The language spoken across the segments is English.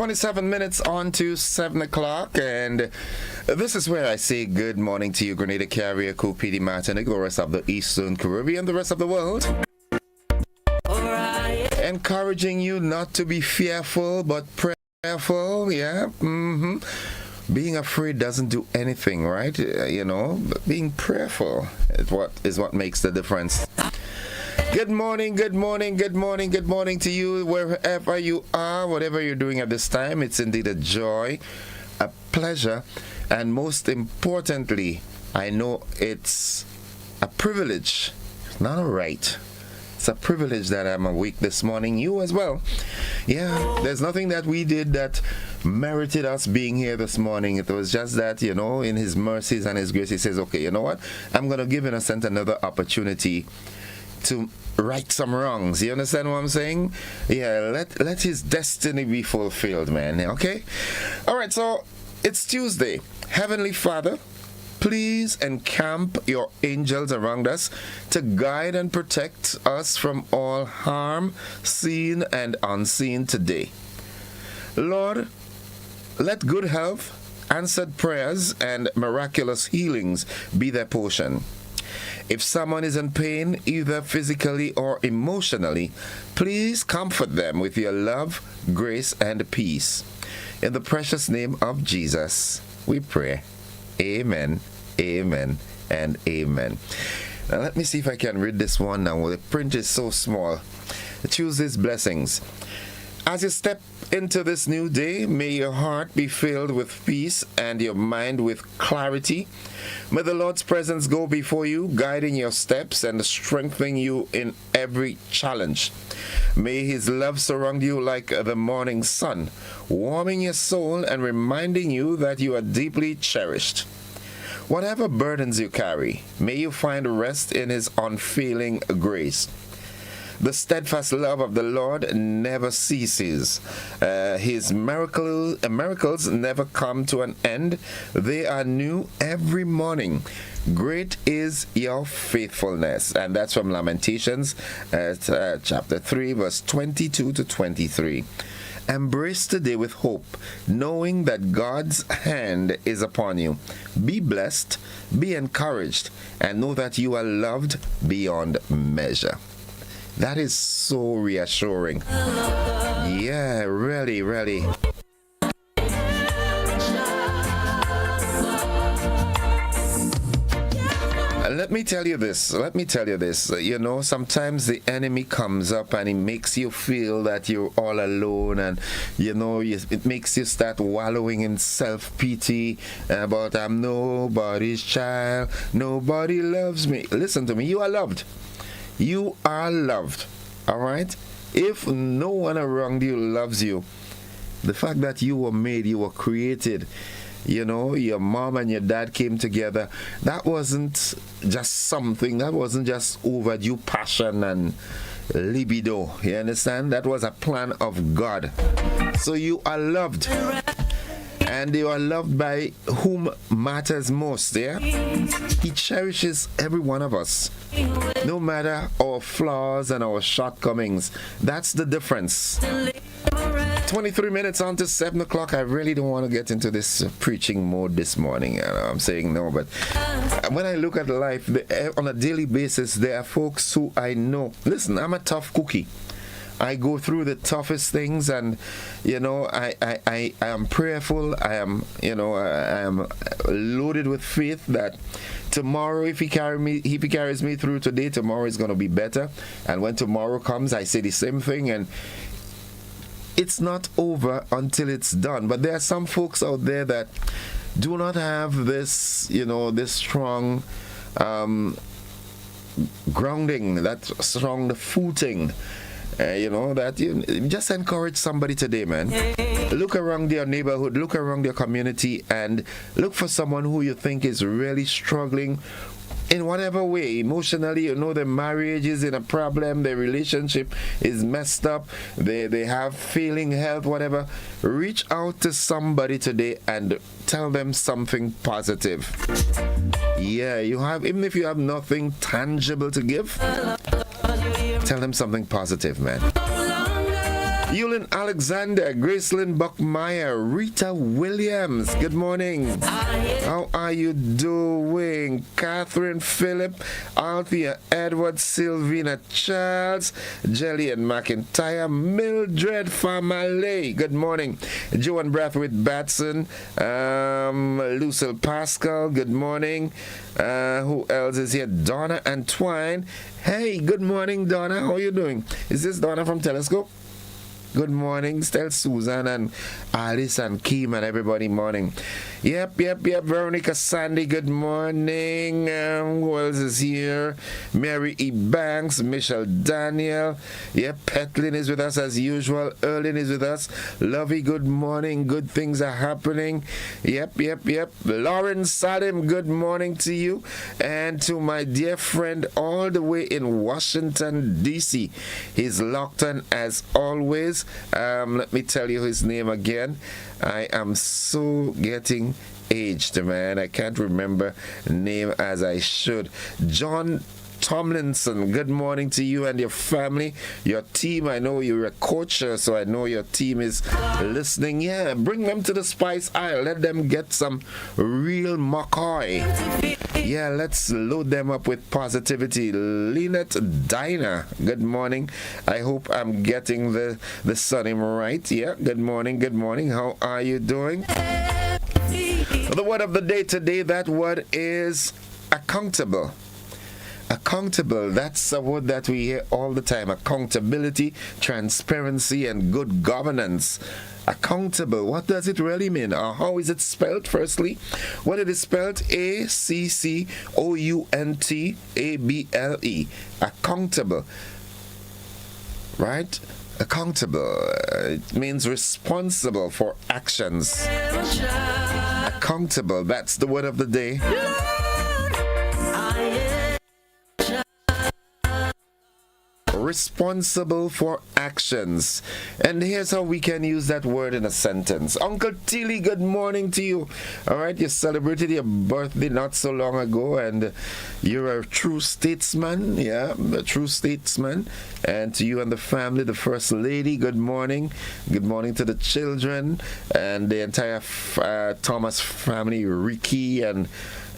27 minutes on to 7 o'clock, and this is where I say good morning to you, Grenada, Carrier, Copidi, Martinique, the rest of the Eastern Caribbean, the rest of the world. Encouraging you not to be fearful, but prayerful, yeah? Being afraid doesn't do anything, right? But being prayerful is what makes the difference. Good morning, good morning, good morning, good morning to you, wherever you are, whatever you're doing at this time. It's indeed a joy, a pleasure, and most importantly, I know it's a privilege, not a right. It's a privilege that I'm awake this morning. You as well. Yeah, there's nothing that we did that merited us being here this morning. It was just that, in His mercies and His grace, He says, okay, you know what? I'm going to give Innocent another opportunity to right some wrongs. You understand what I'm saying? Yeah, let his destiny be fulfilled, man. Okay? All right, so it's Tuesday. Heavenly Father, please encamp your angels around us to guide and protect us from all harm, seen and unseen today. Lord, let good health, answered prayers, and miraculous healings be their portion. If someone is in pain, either physically or emotionally, please comfort them with your love, grace, and peace. In the precious name of Jesus, we pray. Amen, amen, and amen. Now let me see if I can read this one now. The print is so small. Tuesday's blessings. As you step into this new day, may your heart be filled with peace and your mind with clarity. May the Lord's presence go before you, guiding your steps and strengthening you in every challenge. May His love surround you like the morning sun, warming your soul and reminding you that you are deeply cherished. Whatever burdens you carry, may you find rest in His unfailing grace. The steadfast love of the Lord never ceases. His miracles never come to an end. They are new every morning. Great is your faithfulness. And that's from Lamentations, chapter 3, verse 22 to 23. Embrace today with hope, knowing that God's hand is upon you. Be blessed, be encouraged, and know that you are loved beyond measure. That is so reassuring. Yeah, really, really. Let me tell you this. Sometimes the enemy comes up and he makes you feel that you're all alone, and it makes you start wallowing in self-pity about I'm nobody's child, nobody loves me. Listen to me, you are loved. You are loved, all right? If no one around you loves you, the fact that you were made, you were created, your mom and your dad came together, that wasn't just something, that wasn't just overdue passion and libido, you understand? That was a plan of God. So you are loved. And you are loved by whom matters most, yeah? He cherishes every one of us, no matter our flaws and our shortcomings. That's the difference. 23 minutes on to 7 o'clock. I really don't want to get into this preaching mode this morning. I'm saying no, but when I look at life on a daily basis, there are folks who I know. Listen, I'm a tough cookie. I go through the toughest things, and I am prayerful. I am loaded with faith that tomorrow, if he carries me through today, tomorrow is going to be better. And when tomorrow comes, I say the same thing, and it's not over until it's done. But there are some folks out there that do not have this, this strong grounding, that strong footing. Just encourage somebody today, man. Look around your neighborhood, look around your community, and look for someone who you think is really struggling in whatever way. Emotionally, their marriage is in a problem, their relationship is messed up, they have failing health, whatever. Reach out to somebody today and tell them something positive. Yeah, even if you have nothing tangible to give, tell them something positive, man. Yulin Alexander, Gracelyn Buckmeyer, Rita Williams, good morning. How are you doing? Catherine Phillip, Althea Edward, Sylvina Charles, Jelly and McIntyre, Mildred Famale, good morning. Joan Brathwaite Batson, Lucille Pascal, good morning. Who else is here? Donna and Twine. Hey, good morning, Donna. How are you doing? Is this Donna from Telescope? Good morning. Tell Susan and Alice and Kim and everybody morning. Yep. Veronica Sandy, good morning. Who else is here? Mary E. Banks, Michelle Daniel. Yep, Petlin is with us as usual. Erlin is with us. Lovey, good morning. Good things are happening. Yep. Lauren Salim, good morning to you. And to my dear friend all the way in Washington, D.C. He's locked on as always. Let me tell you his name again. I am so getting aged, man. I can't remember name as I should. John Tomlinson, good morning to you and your family, your team. I know you're a coach, so I know your team is listening. Yeah, bring them to the Spice Isle. Let them get some real McCoy. Yeah, let's load them up with positivity. Lynette Diner, good morning. I hope I'm getting the surname right. Yeah, good morning. How are you doing? The word of the day today, that word is accountable. Accountable, that's a word that we hear all the time. Accountability, transparency, and good governance. Accountable, what does it really mean? Or how is it spelled, firstly? Well, it is spelled A-C-C-O-U-N-T-A-B-L-E. Accountable. Right? Accountable. It means responsible for actions. Accountable, that's the word of the day. Responsible for actions. And here's how we can use that word in a sentence. Uncle Tilly, good morning to you. All right, you celebrated your birthday not so long ago, and you're a true statesman. Yeah, a true statesman. And to you and the family, the First Lady, good morning. Good morning to the children and the entire Thomas family, Ricky and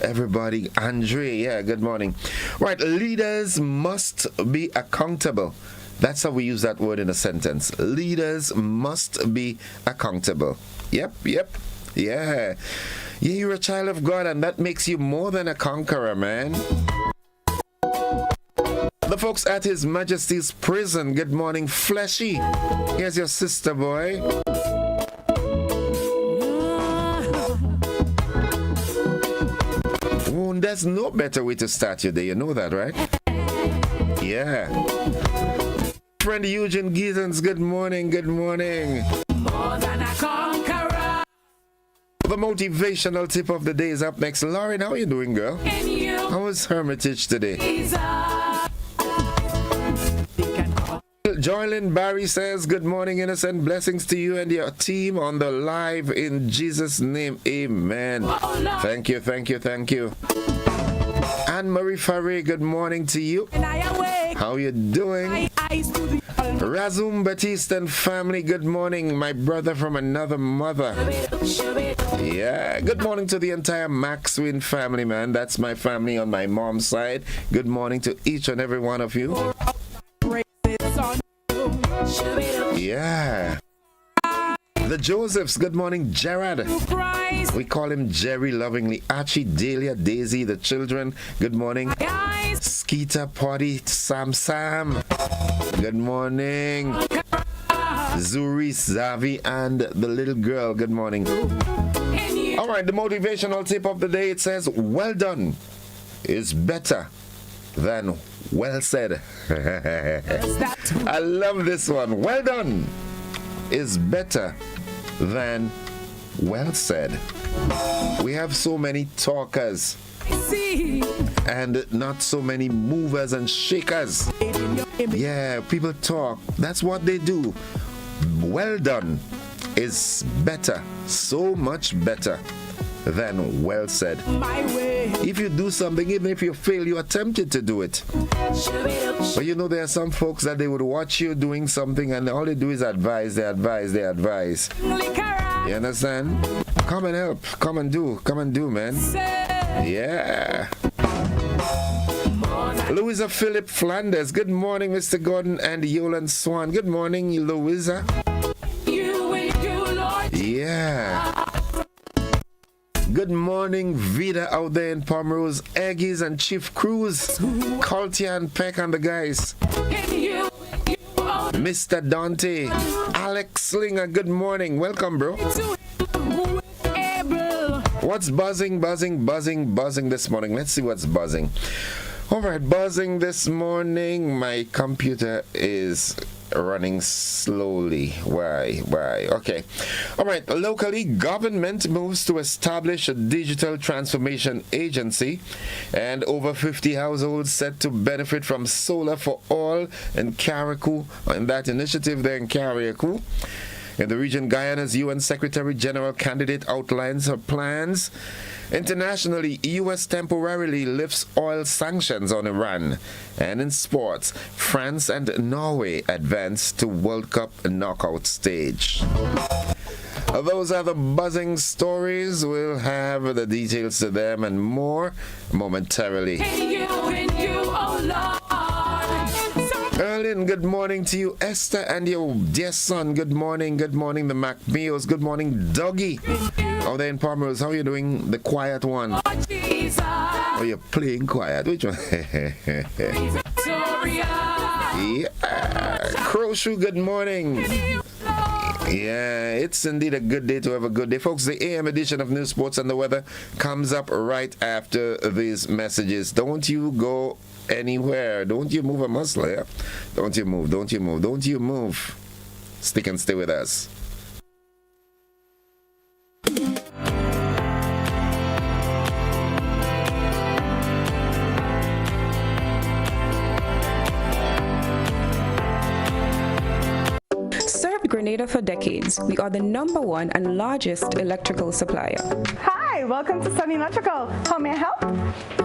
everybody. Andre, yeah, good morning. Right, leaders must be accountable. That's how we use that word in a sentence. Leaders must be accountable. Yep. Yeah, you're a child of God, and that makes you more than a conqueror, man. The folks at His Majesty's prison, good morning. Fleshy, here's your sister boy. There's no better way to start your day, you know that, right? Yeah. Friend Eugene Giesens, good morning. More than a conqueror. The motivational tip of the day is up next. Lauren, how are you doing, girl? How was Hermitage today? Joylyn Barry says, good morning, innocent. Blessings to you and your team on the live in Jesus' name. Amen. Thank you. Anne-Marie Farray, good morning to you. How you doing? Razum Batiste and family, good morning. My brother from another mother. Yeah, good morning to the entire Maxwin family, man. That's my family on my mom's side. Good morning to each and every one of you. Yeah. The Josephs, good morning. Gerard, we call him Jerry lovingly. Archie, Delia, Daisy, the children, good morning. Skeeter, Potty, Sam, good morning. Zuri, Zavi, and the little girl, good morning. All right, the motivational tip of the day, it says, well done is better than well said. I love this one. Well done is better than well said. We have so many talkers and not so many movers and shakers. Yeah, people talk. That's what they do. Well done is better, so much better then well said. If you do something, even if you fail, you are tempted to do it. But you know, there are some folks that they would watch you doing something and all they do is advise. You understand? Come and help. Come and do, man. Yeah. Louisa Philip Flanders. Good morning, Mr. Gordon and Yolan Swan. Good morning, Louisa. Yeah. Good morning, Vida out there in Pomerose, Aggies and Chief Cruz, Coltia and Peck and the guys. Mr. Dante, Alex Slinger, good morning. Welcome, bro. What's buzzing this morning? Let's see what's buzzing. All right, buzzing this morning. My computer is running slowly. Why? Okay. All right. Locally, government moves to establish a digital transformation agency, and over 50 households set to benefit from solar for all in Carriacou. In that initiative there in Carriacou. In the region, Guyana's UN Secretary General candidate outlines her plans. Internationally, U.S. temporarily lifts oil sanctions on Iran. And in sports, France and Norway advance to World Cup knockout stage. Those are the buzzing stories. We'll have the details to them and more momentarily. Erlin, good morning to you. Esther and your dear son, good morning. Good morning, the MacMeos. Good morning, Dougie. Out there in Pomerose, how are you doing? The quiet one. Oh, you're playing quiet. Which one? Yeah. Crowshoe, good morning. Yeah, it's indeed a good day to have a good day. Folks, the AM edition of News, Sports and the Weather comes up right after these messages. Don't you go anywhere. Don't you move a muscle, yeah? Don't you move. Stick and stay with us. Grenada for decades. We are the #1 and largest electrical supplier. Hi, welcome to Sunny Electrical. How may I help?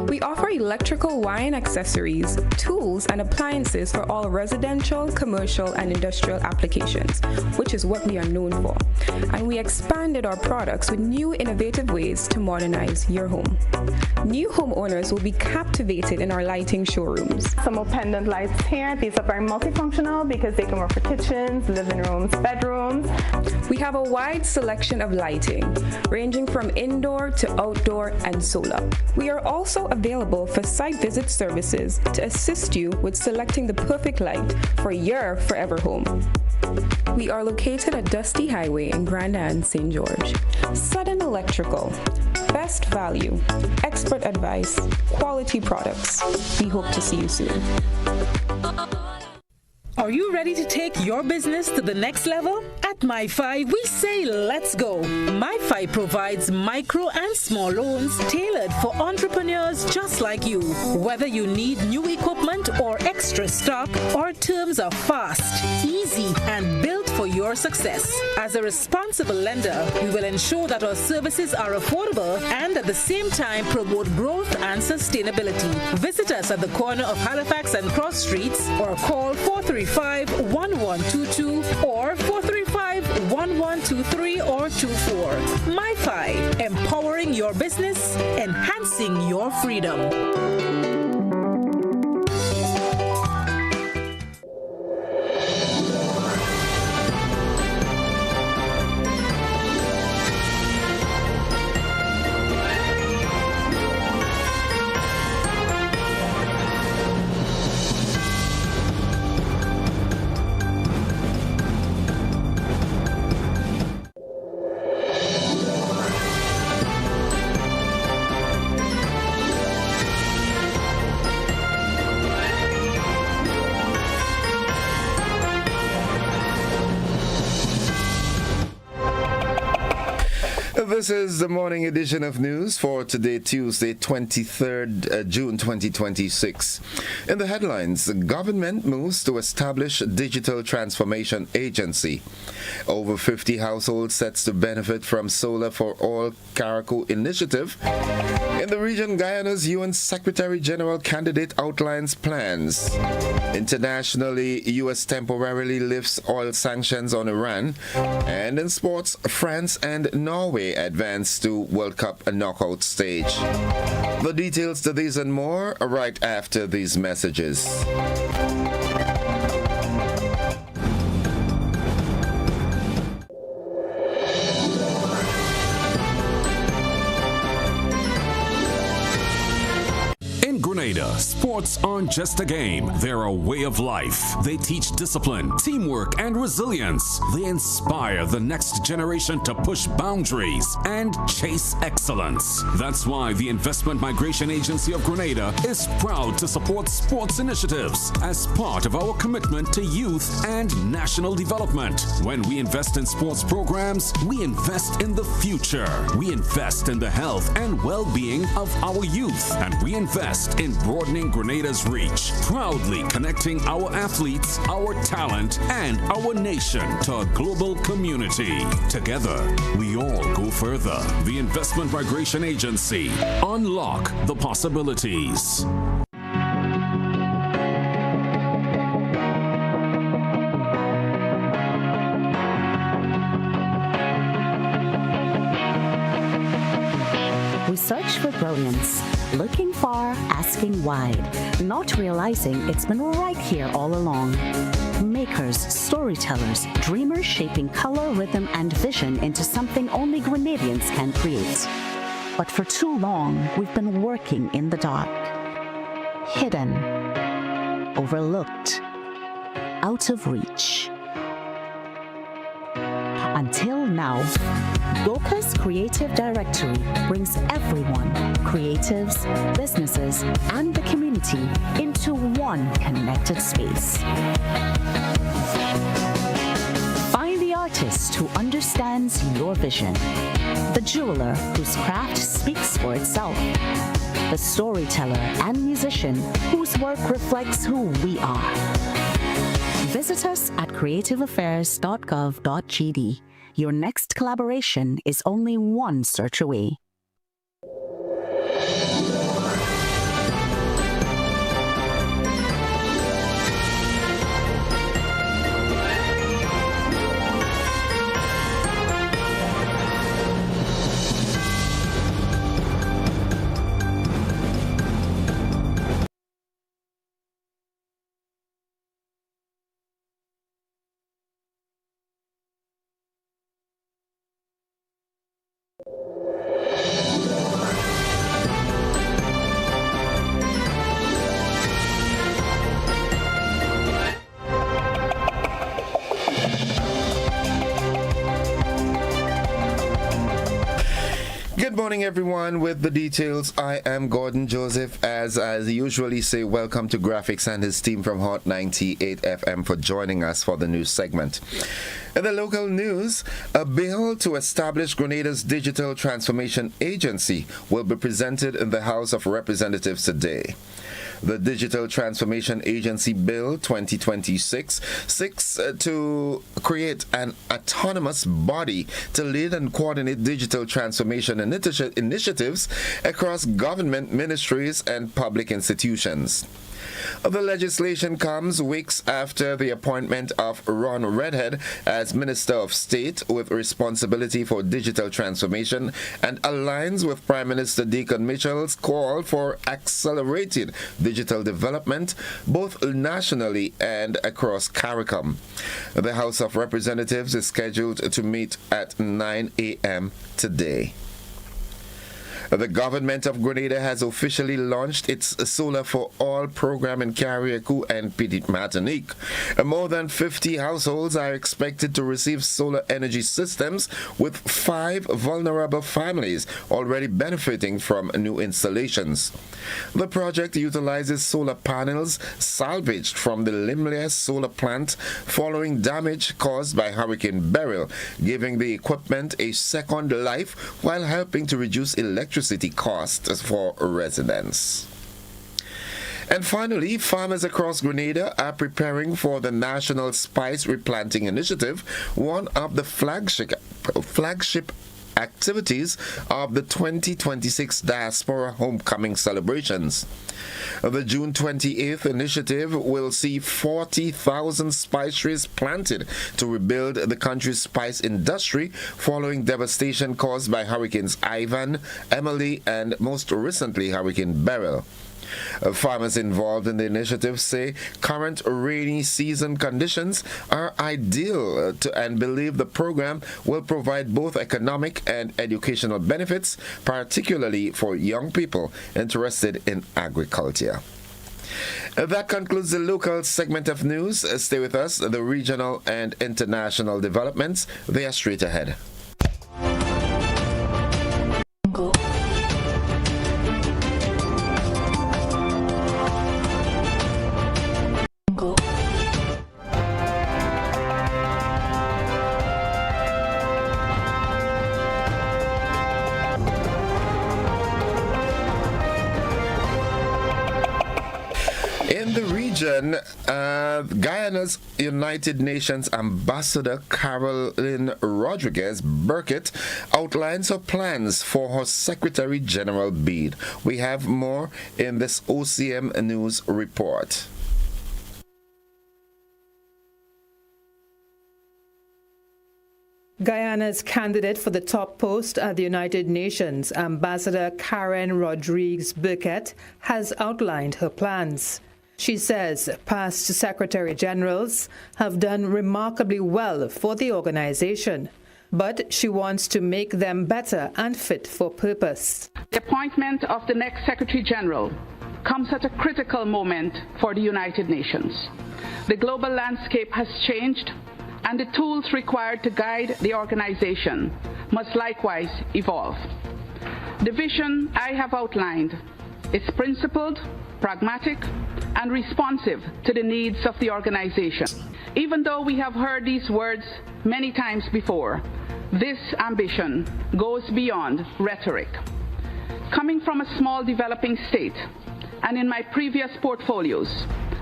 We offer electrical wire accessories, tools, and appliances for all residential, commercial, and industrial applications, which is what we are known for. And we expanded our products with new innovative ways to modernize your home. New homeowners will be captivated in our lighting showrooms. Some more pendant lights here. These are very multifunctional because they can work for kitchens, living rooms, bedrooms. We have a wide selection of lighting, ranging from indoor to outdoor and solar. We are also available for site visit services to assist you with selecting the perfect light for your forever home. We are located at Dusty Highway in Grand Anse, St. George. Sudden Electrical. Best value, expert advice, quality products. We hope to see you soon. Are you ready to take your business to the next level? At MyFi, we say let's go. MyFi provides micro and small loans tailored for entrepreneurs just like you. Whether you need new equipment or extra stock, our terms are fast, easy, and built for your success. As a responsible lender, we will ensure that our services are affordable and at the same time promote growth and sustainability. Visit us at the corner of Halifax and Cross Streets or call 435-1122 or 435-1123 or 24. MyFi, empowering your business, enhancing your freedom. This is the morning edition of news for today, Tuesday, 23rd June 2026. In the headlines, the government moves to establish Digital Transformation Agency. Over 50 households sets to benefit from Solar for All Carriacou initiative. In the region, Guyana's UN Secretary General candidate outlines plans. Internationally, U.S. temporarily lifts oil sanctions on Iran. And in sports, France and Norway advance to World Cup knockout stage. The details to these and more right after these messages. Grenada, sports aren't just a game, they're a way of life. They teach discipline, teamwork, and resilience. They inspire the next generation to push boundaries and chase excellence. That's why the Investment Migration Agency of Grenada is proud to support sports initiatives as part of our commitment to youth and national development. When we invest in sports programs, we invest in the future. We invest in the health and well-being of our youth, and we invest in broadening Grenada's reach, proudly connecting our athletes, our talent, and our nation to a global community. Together, we all go further. The Investment Migration Agency. Unlock the possibilities. We search for brilliance, looking far, asking wide, not realizing it's been right here all along. Makers, storytellers, dreamers shaping color, rhythm, and vision into something only Grenadians can create. But for too long, we've been working in the dark, hidden, overlooked, out of reach. Until now, Goka's Creative Directory brings everyone, creatives, businesses, and the community into one connected space. Find the artist who understands your vision, the jeweler whose craft speaks for itself, the storyteller and musician whose work reflects who we are. Visit us at creativeaffairs.gov.gd. Your next collaboration is only one search away. Good morning, everyone. With the details, I am Gordon Joseph. As I usually say, welcome to Graphics and his team from Hot 98 FM for joining us for the news segment. In the local news, a bill to establish Grenada's Digital Transformation Agency will be presented in the House of Representatives today. The Digital Transformation Agency Bill 2026 seeks to create an autonomous body to lead and coordinate digital transformation initiatives across government ministries and public institutions. The legislation comes weeks after the appointment of Ron Redhead as Minister of State with responsibility for digital transformation and aligns with Prime Minister Deacon Mitchell's call for accelerated digital development both nationally and across CARICOM. The House of Representatives is scheduled to meet at 9 a.m. today. The government of Grenada has officially launched its Solar for All program in Carriacou and Petite Martinique. More than 50 households are expected to receive solar energy systems, with 5 vulnerable families already benefiting from new installations. The project utilizes solar panels salvaged from the Limlea solar plant following damage caused by Hurricane Beryl, giving the equipment a second life while helping to reduce electricity costs for residents. And finally, farmers across Grenada are preparing for the National Spice Replanting Initiative, one of the flagship activities of the 2026 Diaspora Homecoming celebrations. The June 28th initiative will see 40,000 spice trees planted to rebuild the country's spice industry following devastation caused by Hurricanes Ivan, Emily, and most recently Hurricane Beryl. Farmers involved in the initiative say current rainy season conditions are ideal and believe the program will provide both economic and educational benefits, particularly for young people interested in agriculture. That concludes the local segment of news. Stay with us. The regional and international developments, they are straight ahead. In the region, Guyana's United Nations Ambassador Caroline Rodriguez Burkett outlines her plans for her Secretary General bid. We have more in this OCM News report. Guyana's candidate for the top post at the United Nations, Ambassador Karen Rodriguez Burkett, has outlined her plans. She says past Secretary Generals have done remarkably well for the organization, but she wants to make them better and fit for purpose. The appointment of the next Secretary General comes at a critical moment for the United Nations. The global landscape has changed, and the tools required to guide the organization must likewise evolve. The vision I have outlined is principled, pragmatic, and responsive to the needs of the organization. Even though we have heard these words many times before, this ambition goes beyond rhetoric. Coming from a small developing state, and in my previous portfolios,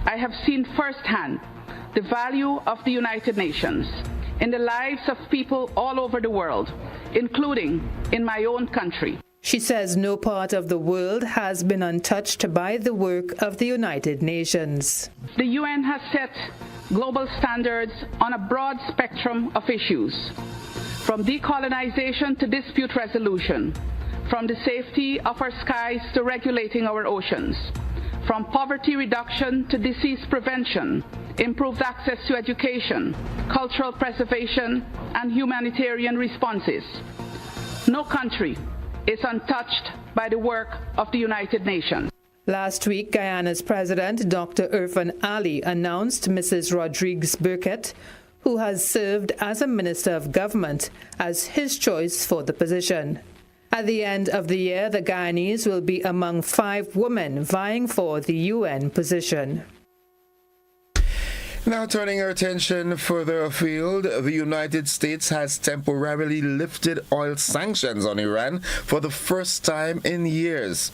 I have seen firsthand the value of the United Nations in the lives of people all over the world, including in my own country. She says no part of the world has been untouched by the work of the United Nations. The UN has set global standards on a broad spectrum of issues, from decolonization to dispute resolution, from the safety of our skies to regulating our oceans, from poverty reduction to disease prevention, improved access to education, cultural preservation, and humanitarian responses. No country is untouched by the work of the United Nations. Last week, Guyana's President, Dr. Irfan Ali, announced Mrs. Rodriguez Burkett, who has served as a Minister of Government, as his choice for the position. At the end of the year, the Guyanese will be among 5 women vying for the UN position. Now turning our attention further afield, the United States has temporarily lifted oil sanctions on Iran for the first time in years.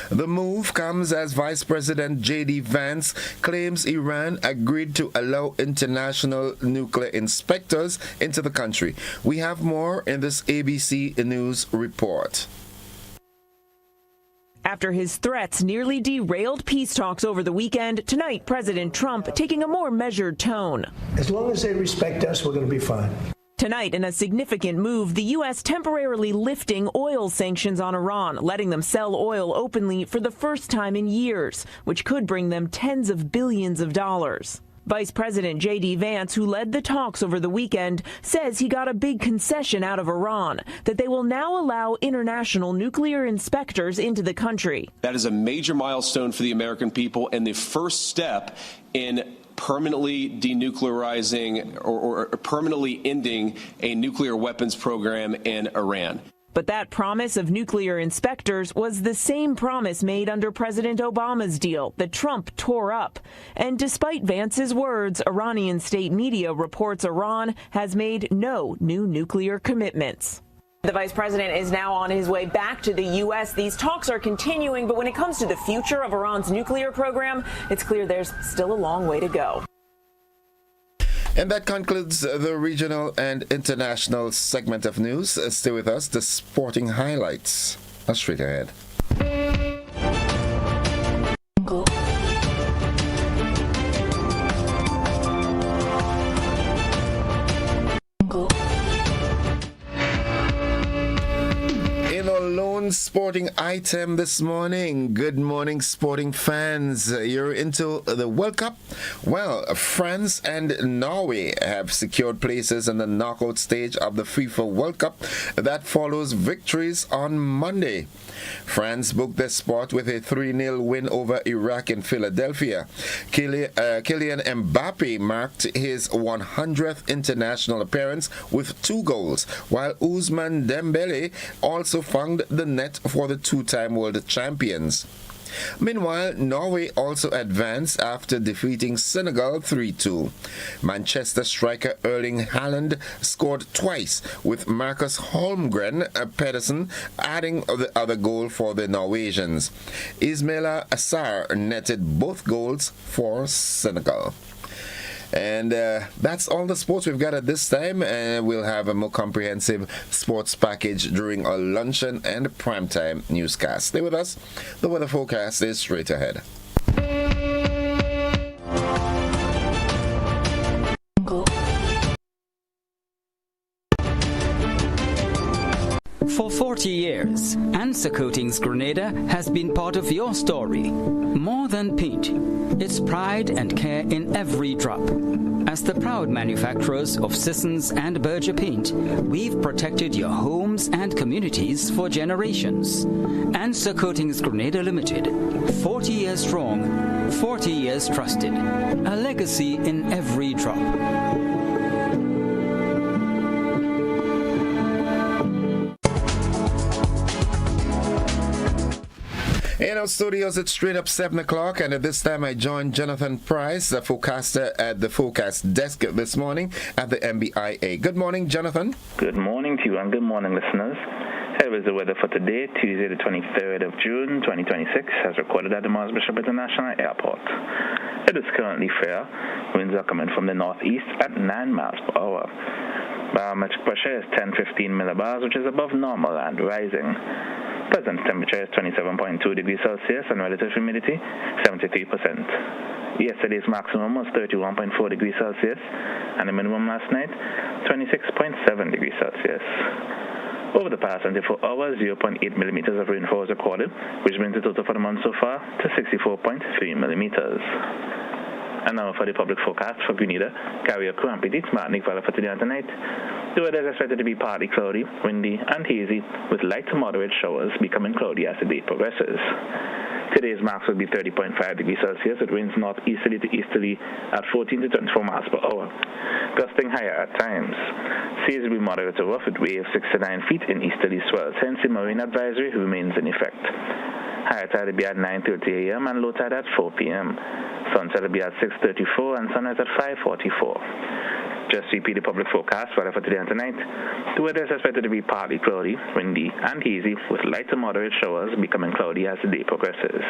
The move comes as Vice President J.D. Vance claims Iran agreed to allow international nuclear inspectors into the country. We have more in this ABC News report. After his threats nearly derailed peace talks over the weekend, tonight President Trump taking a more measured tone. As long as they respect us, we're going to be fine. Tonight, in a significant move, the U.S. temporarily lifting oil sanctions on Iran, letting them sell oil openly for the first time in years, which could bring them tens of billions of dollars. Vice President J.D. Vance, who led the talks over the weekend, says he got a big concession out of Iran, that they will now allow international nuclear inspectors into the country. That is a major milestone for the American people and the first step in permanently denuclearizing or permanently ending a nuclear weapons program in Iran. But that promise of nuclear inspectors was the same promise made under President Obama's deal that Trump tore up. And despite Vance's words, Iranian state media reports Iran has made no new nuclear commitments. The vice president is now on his way back to the U.S. These talks are continuing, but when it comes to the future of Iran's nuclear program, it's clear there's still a long way to go. And that concludes the regional and international segment of news. Stay with us, the sporting highlights are straight ahead. Sporting item this morning. Good morning, sporting fans. You're into the World Cup? Well, France and Norway have secured places in the knockout stage of the FIFA World Cup that follows victories on Monday. France booked their spot with a 3-0 win over Iraq in Philadelphia. Kylian Mbappe marked his 100th international appearance with 2 goals, while Ousmane Dembele also found the net for the 2-time world champions. Meanwhile, Norway also advanced after defeating Senegal 3-2. Manchester striker Erling Haaland scored twice, with Marcus Holmgren Pedersen adding the other goal for the Norwegians. Ismaila Sarr netted both goals for Senegal. And that's all the sports we've got at this time, and we'll have a more comprehensive sports package during our luncheon and primetime newscast. Stay with us. The weather forecast is straight ahead. For 40 years, Answer Coatings Grenada has been part of your story. More than paint, it's pride and care in every drop. As the proud manufacturers of Sissons and Berger paint, we've protected your homes and communities for generations. Answer Coatings Grenada Limited, 40 years strong, 40 years trusted. A legacy in every drop. In our studios, it's straight up 7 o'clock, and at this time I join Jonathan Price, the forecaster at the forecast desk this morning at the MBIA. Good morning, Jonathan. Good morning to you, and good morning, listeners. Here is the weather for today, Tuesday the 23rd of June, 2026, as recorded at the Mars Bishop International Airport. It is currently fair. Winds are coming from the northeast at 9 miles per hour. Barometric pressure is 1015 millibars, which is above normal and rising. Present temperature is 27.2 degrees Celsius and relative humidity 73%. Yesterday's maximum was 31.4 degrees Celsius and the minimum last night 26.7 degrees Celsius. Over the past 24 hours, 0.8 millimeters of rainfall was recorded, which brings the total for the month so far to 64.3 millimeters. And now for the public forecast for Grenada, Carriacou, and Petite Martinique Valley for today and tonight. The weather is expected to be partly cloudy, windy, and hazy, with light to moderate showers becoming cloudy as the day progresses. Today's max will be 30.5 degrees Celsius, with winds northeasterly to easterly at 14 to 24 miles per hour, gusting higher at times. Seas will be moderate to rough, with waves 6 to 9 feet in easterly swells, hence the marine advisory remains in effect. High tide will be at 9:30 a.m. and low tide at 4 p.m. Sunset will be at 6:34 and sunrise at 5:44. Just repeat the public forecast for today and tonight. The weather is expected to be partly cloudy, windy, and hazy, with light to moderate showers becoming cloudy as the day progresses.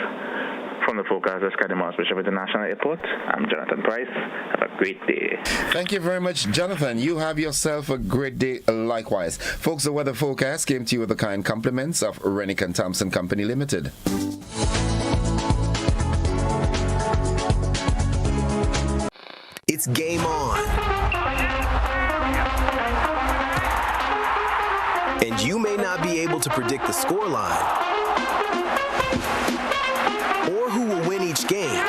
From the forecast desk at the Mars Bishop International Airport, I'm Jonathan Price. Have a great day. Thank you very much, Jonathan. You have yourself a great day likewise. Folks, the weather forecast came to you with the kind compliments of Rennick & Thompson Company Limited. It's game on. And you may not be able to predict the scoreline or who will win each game.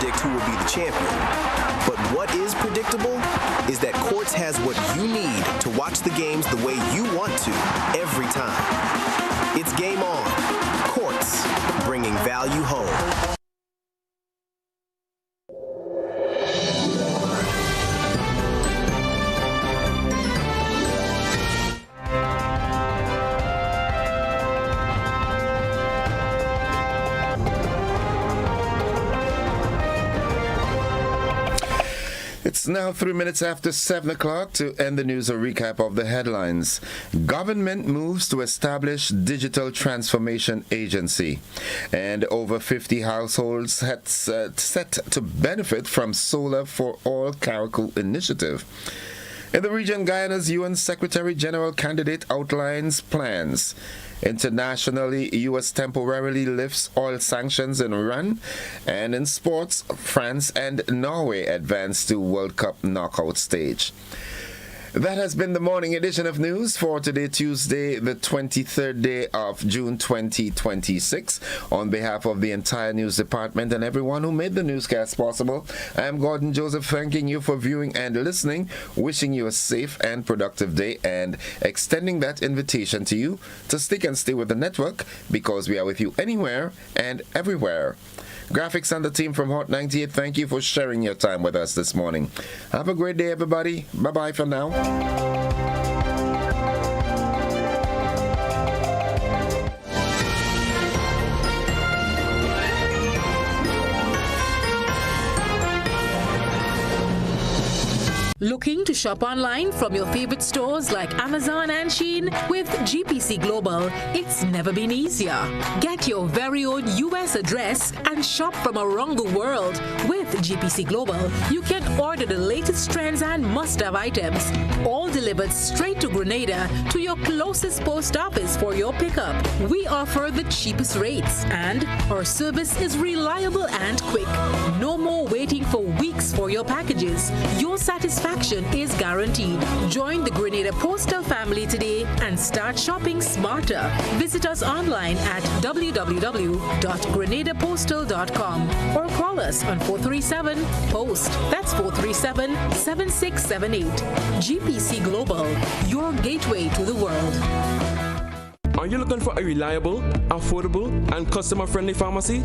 predict who will be the champion. But what is predictable is that Quartz has what you need to watch the games the way you want to every time. It's game on. Quartz, bringing value home. It's now 3 minutes after 7 o'clock. To end the news, a recap of the headlines. Government moves to establish Digital Transformation Agency. And over 50 households set to benefit from Solar for All Carriacou initiative. In the region, Guyana's UN Secretary General candidate outlines plans. Internationally, U.S. temporarily lifts oil sanctions in Iran. And in sports, France and Norway advance to World Cup knockout stage. That has been the morning edition of news for today, Tuesday, the 23rd day of June 2026. On behalf of the entire news department and everyone who made the newscast possible, I am Gordon Joseph, thanking you for viewing and listening, wishing you a safe and productive day, and extending that invitation to you to stick and stay with the network, because we are with you anywhere and everywhere. Graphics and the team from Hot 98, thank you for sharing your time with us this morning. Have a great day, everybody. Bye-bye for now. Looking to shop online from your favorite stores like Amazon and Shein? With GPC Global, it's never been easier. Get your very own US address and shop from around the world. With GPC Global, you can order the latest trends and must-have items, all delivered straight to Grenada to your closest post office for your pickup. We offer the cheapest rates, and our service is reliable and quick. No more waiting for weeks for your packages. Your satisfaction is guaranteed. Join the Grenada Postal family today and start shopping smarter. Visit us online at www.grenadapostal.com or call us on 437-POST. That's 437-7678. GPC Global, your gateway to the world. Are you looking for a reliable, affordable, and customer-friendly pharmacy?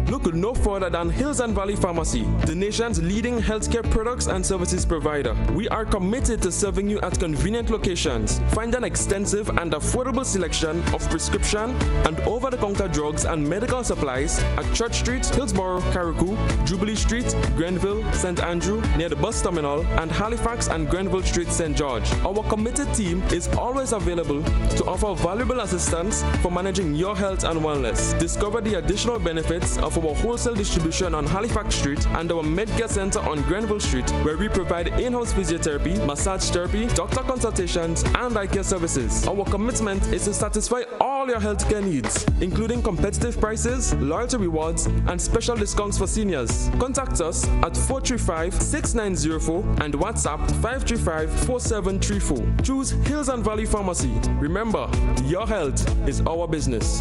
Look no further than Hills and Valley Pharmacy, the nation's leading healthcare products and services provider. We are committed to serving you at convenient locations. Find an extensive and affordable selection of prescription and over-the-counter drugs and medical supplies at Church Street, Hillsborough, Carriacou, Jubilee Street, Grenville, St. Andrew, near the bus terminal, and Halifax and Grenville Street, St. George. Our committed team is always available to offer valuable assistance for managing your health and wellness. Discover the additional benefits of our wholesale distribution on Halifax Street and our Medcare Center on Grenville Street, where we provide in-house physiotherapy, massage therapy, doctor consultations, and eye care services. Our commitment is to satisfy all your healthcare needs, including competitive prices, loyalty rewards, and special discounts for seniors. Contact us at 435-6904 and WhatsApp 535-4734. Choose Hills and Valley Pharmacy. Remember, your health is our business.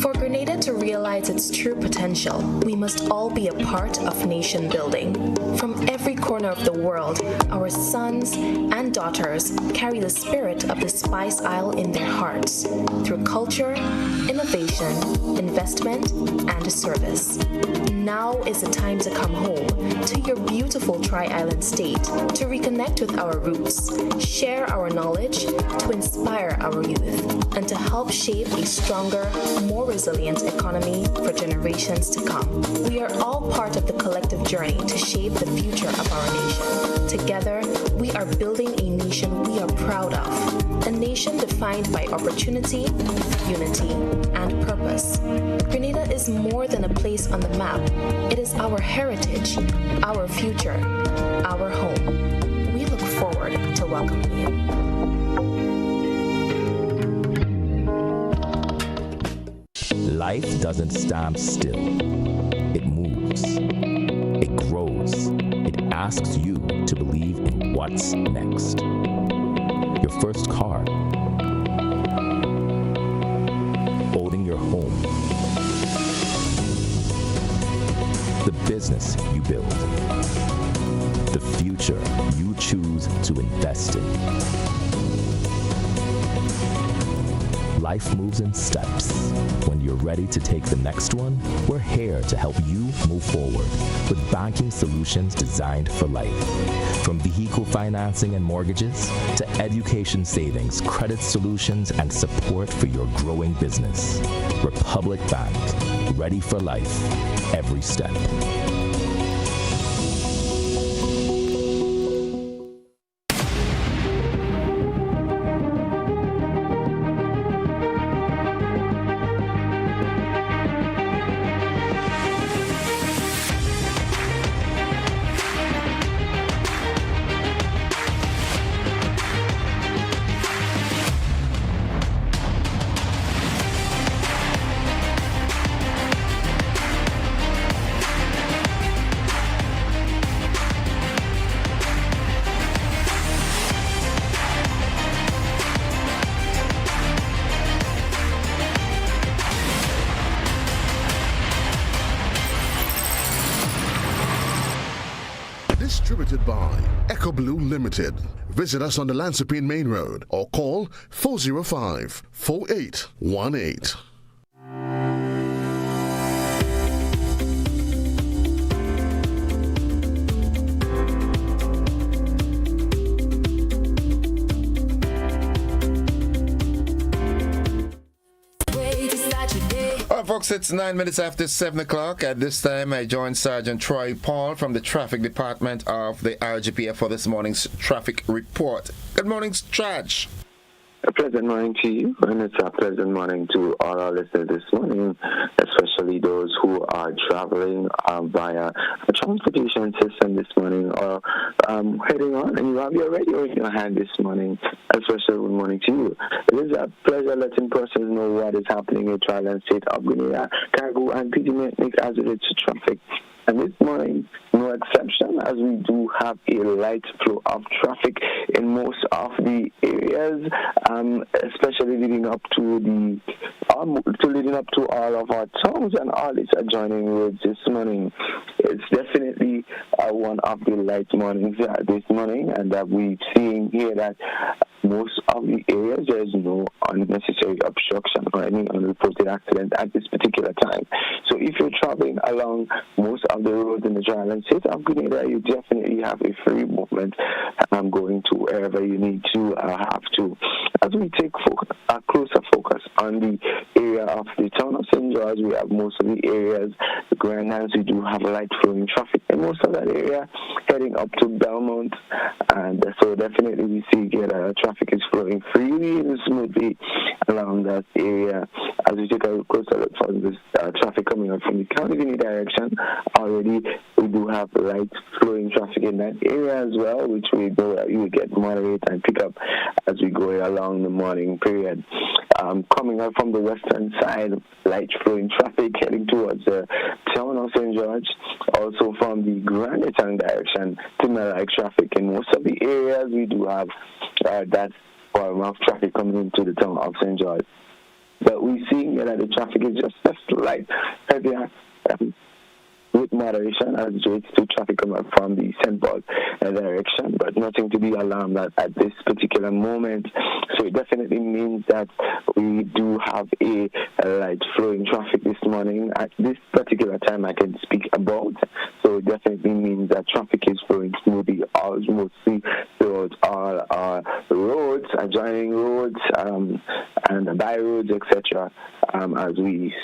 For Grenada to realize its true potential, we must all be a part of nation building. From every corner of the world, our sons and daughters carry the spirit of the Spice Isle in their hearts through culture, innovation, investment, and service. Now is the time to come home to your beautiful Tri-Island state, to reconnect with our roots, share our knowledge, to inspire our youth, and to help shape a stronger, more resilient economy for generations to come. We are all part of the collective journey to shape the future of our nation. Together, we are building a nation we are proud of, a nation defined by opportunity, unity, and purpose. Grenada is more than a place on the map. It is our heritage, our future, our home. We look forward to welcoming you. Life doesn't stand still. It moves. It grows. It asks you to believe in what's next. Your first car. Owning your home. The business build. The future you choose to invest in. Life moves in steps. When you're ready to take the next one, we're here to help you move forward with banking solutions designed for life. From vehicle financing and mortgages to education savings, credit solutions, and support for your growing business. Republic Bank, ready for life, every step. Distributed by Echo Blue Limited. Visit us on the Lansopine Main Road or call 405-4818. Folks, it's 9 minutes after 7 o'clock. At this time, I join Sergeant Troy Paul from the Traffic Department of the RGPF for this morning's traffic report. Good morning, Straj. A pleasant morning to you, and it's a pleasant morning to all our listeners this morning, especially those who are traveling via a transportation system this morning or heading on, and you have your radio in your hand this morning. A special good morning to you. It is a pleasure letting persons know what is happening in the island state of Grenada, Cargo, and PG Maintenance as it relates to traffic. And this morning, no exception, as we do have a light flow of traffic in most of the areas, especially leading up to all of our towns and all its adjoining roads this morning. It's definitely one of the light mornings this morning, and that we're seeing here that most of the areas there is no unnecessary obstruction or any unreported accident at this particular time. So if you're traveling along most of the roads in the island state of Grenada, you definitely have a free movement going to wherever you need to have to. As we take a closer focus on the area of the town of St. George, we have most of the areas, the Grandlands, we do have light flowing traffic in most of that area, heading up to Belmont, and so definitely we see traffic is flowing freely and smoothly along that area. As we take a closer look for this traffic coming up from the County Guinea direction, already we do have light flowing traffic in that area as well, which we know that you will get moderate and pick up as we go along the morning period. Coming up from the western side, light flowing traffic heading towards the town of St. George. Also from the Grenada direction, similar traffic in most of the areas. We do have that form of traffic coming into the town of St. George. But we're seeing that the traffic is just light, heavier, with moderation as it relates to traffic coming up from the St. Paul direction, but nothing to be alarmed at this particular moment. So it definitely means that we do have a light flowing traffic this morning. At this particular time I can speak about. So it definitely means that traffic is flowing smoothly mostly throughout all our roads, adjoining roads, and by roads, etc. As we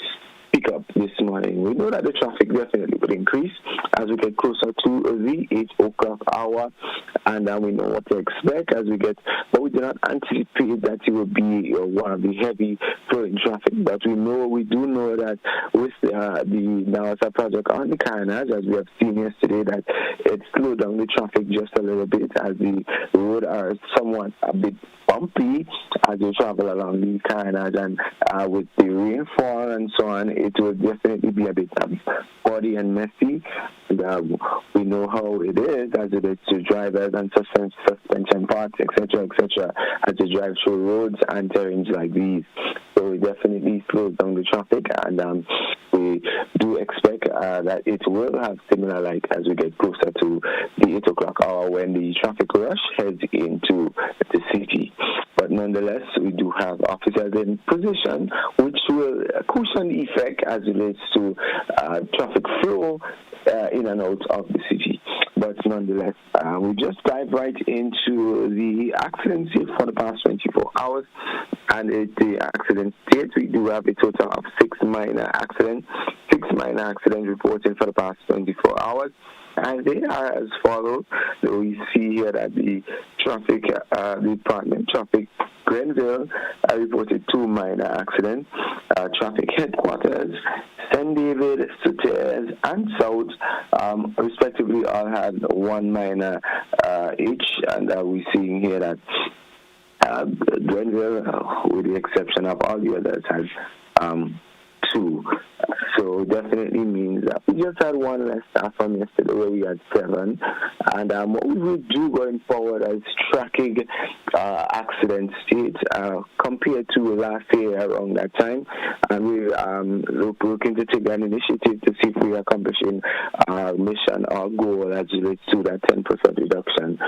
pick up this morning. We know that the traffic definitely will increase as we get closer to the 8 o'clock hour, and we know what to expect as we get, but we do not anticipate that it will be one of the heavy flowing traffic, but we do know that with the NASA project on the Carnage, as we have seen yesterday, that it slowed down the traffic just a little bit as the road are somewhat a bit bumpy as you travel along the Carnage, and with the rainfall and so on, it will definitely be a bit muddy and messy. And, we know how it is as it is to drivers and suspension parts, etc., as you drive through roads and terrains like these. So so it definitely slows down the traffic, and we do expect that it will have similar like as we get closer to the 8 o'clock hour when the traffic rush heads into the city. But nonetheless, we do have officers in position which will cushion the effect as it relates to traffic flow in and out of the city. But nonetheless, we just dive right into the accident rate for the past 24 hours. And the accident state, we do have a total of 6 minor accidents reported for the past 24 hours. And they are as follows. So we see here that the traffic department, Traffic Grenville, reported 2 minor accidents. Traffic headquarters, St. David, Suters, and South, respectively, all had 1 minor each. And we're seeing here that Grenville, with the exception of all the others, has 2. So definitely means that we just had 1 less staff from yesterday where we had 7. And what we will do going forward is tracking accident state compared to last year around that time. And we're looking to take an initiative to see if we are accomplishing our mission, our goal as it relates to that 10% reduction.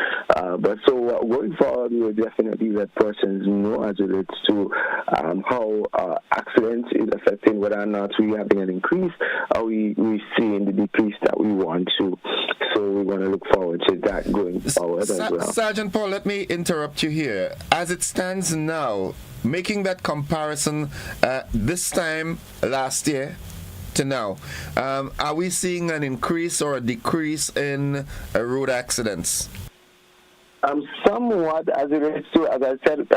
But so going forward, we will definitely let persons know as it relates to how accidents is affecting whether or not we are having an increase or we seeing the decrease that we want to. So we want to look forward to that going forward as well. Sergeant Paul, let me interrupt you here. As it stands now, making that comparison this time last year to now, are we seeing an increase or a decrease in road accidents? Somewhat, as it relates to, as I said,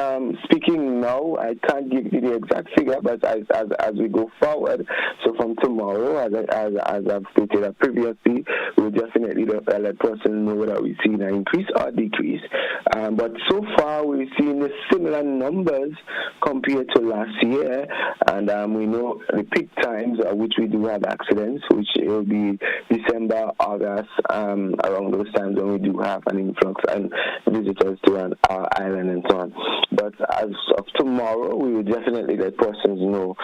speaking now, I can't give you the exact figure, but as we go forward, so from tomorrow, as I've stated previously, we'll definitely let persons know whether we've seen an increase or decrease. But so far, we've seen similar numbers compared to last year, and we know the peak times at which we do have accidents, which will be December, August, around those times when we do have an influx and visitors to our island and so on. But as of tomorrow, we will definitely let persons know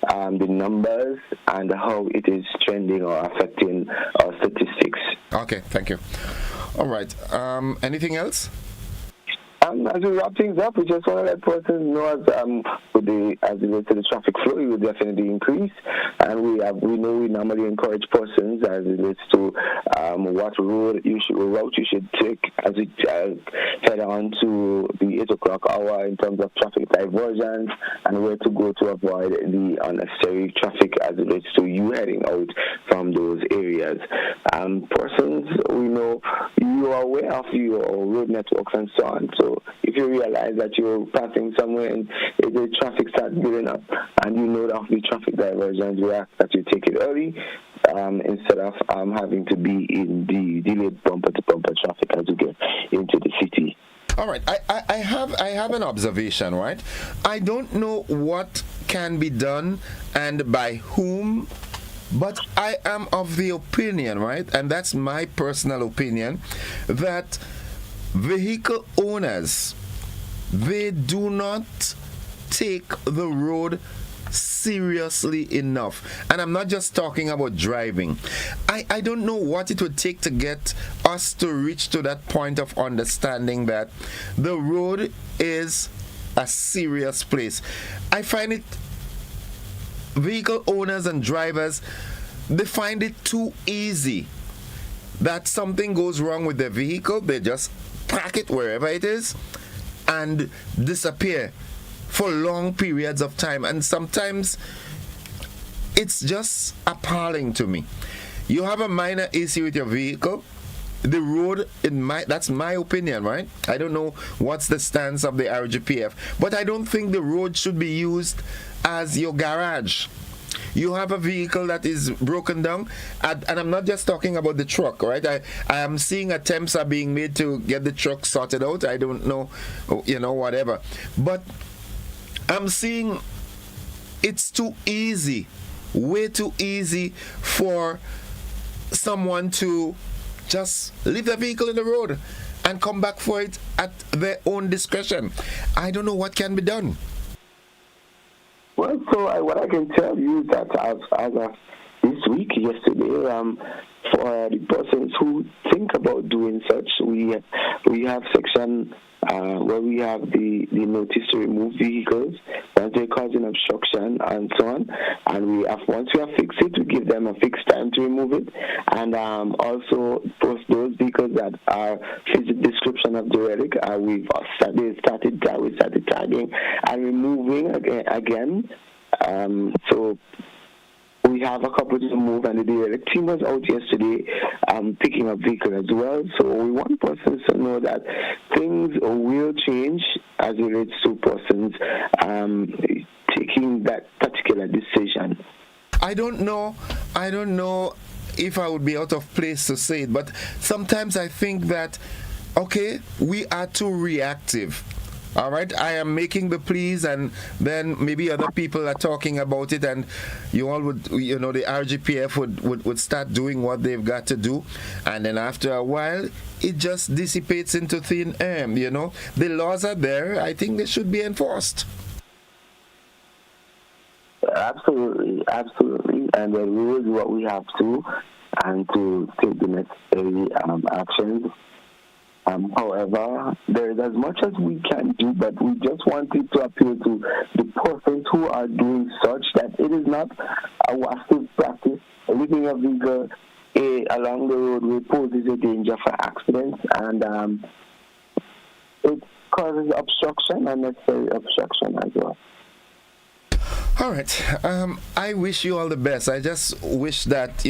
the numbers and how it is trending or affecting our statistics. Okay, thank you. All right. Anything else? As we wrap things up, we just want to let persons know as it relates to the traffic flow, it will definitely increase, and we know we normally encourage persons as it relates to what route you should take as we head on to the 8 o'clock hour in terms of traffic diversions and where to go to avoid the unnecessary traffic as it relates to you heading out from those areas. Persons, we know you are aware of your road networks and so on, so if you realize that you're passing somewhere and the traffic starts building up and you know of the traffic diversions, we ask that you take it early instead of having to be in the delayed bumper-to-bumper traffic as you get into the city. All right, I have an observation, right? I don't know what can be done and by whom, but I am of the opinion, right, and that's my personal opinion, that vehicle owners, they do not take the road seriously enough. And I'm not just talking about driving. I don't know what it would take to get us to reach to that point of understanding that the road is a serious place. I find it, vehicle owners and drivers, they find it too easy that something goes wrong with their vehicle, they just park it wherever it is and disappear for long periods of time. And sometimes it's just appalling to me. You have a minor issue with your vehicle, the road, that's my opinion, right? I don't know what's the stance of the RGPF, but I don't think the road should be used as your garage. You have a vehicle that is broken down, and I'm not just talking about the truck, right? I am seeing attempts are being made to get the truck sorted out. I don't know, whatever. But I'm seeing it's too easy, way too easy for someone to just leave their vehicle in the road and come back for it at their own discretion. I don't know what can be done. Well, So what I can tell you is that as of this week, yesterday, for the persons who think about doing such, we have section where we have the notice to remove vehicles once they're causing obstruction and so on. And once we have fixed it, we give them a fixed time to remove it, and also post those vehicles that are fit the description of derelict. We started tagging and removing again. So we have a couple to move, and the derelict team was out yesterday picking up vehicles as well. So we want persons to know that things will change as it relates to persons taking that particular decision. I don't know if I would be out of place to say it, but sometimes I think that, okay, we are too reactive. All right, I am making the pleas, and then maybe other people are talking about it, and you all would, the RGPF would start doing what they've got to do, and then after a while, it just dissipates into thin air. The laws are there. I think they should be enforced. Absolutely, and then we will do what we have to, and to take the necessary actions. However, there is as much as we can do, but we just wanted to appeal to the persons who are doing such that it is not a wasted practice. Leaving a vehicle along the roadway poses a danger for accidents, and it causes obstruction, unnecessary obstruction as well. All right. I wish you all the best. I just wish that,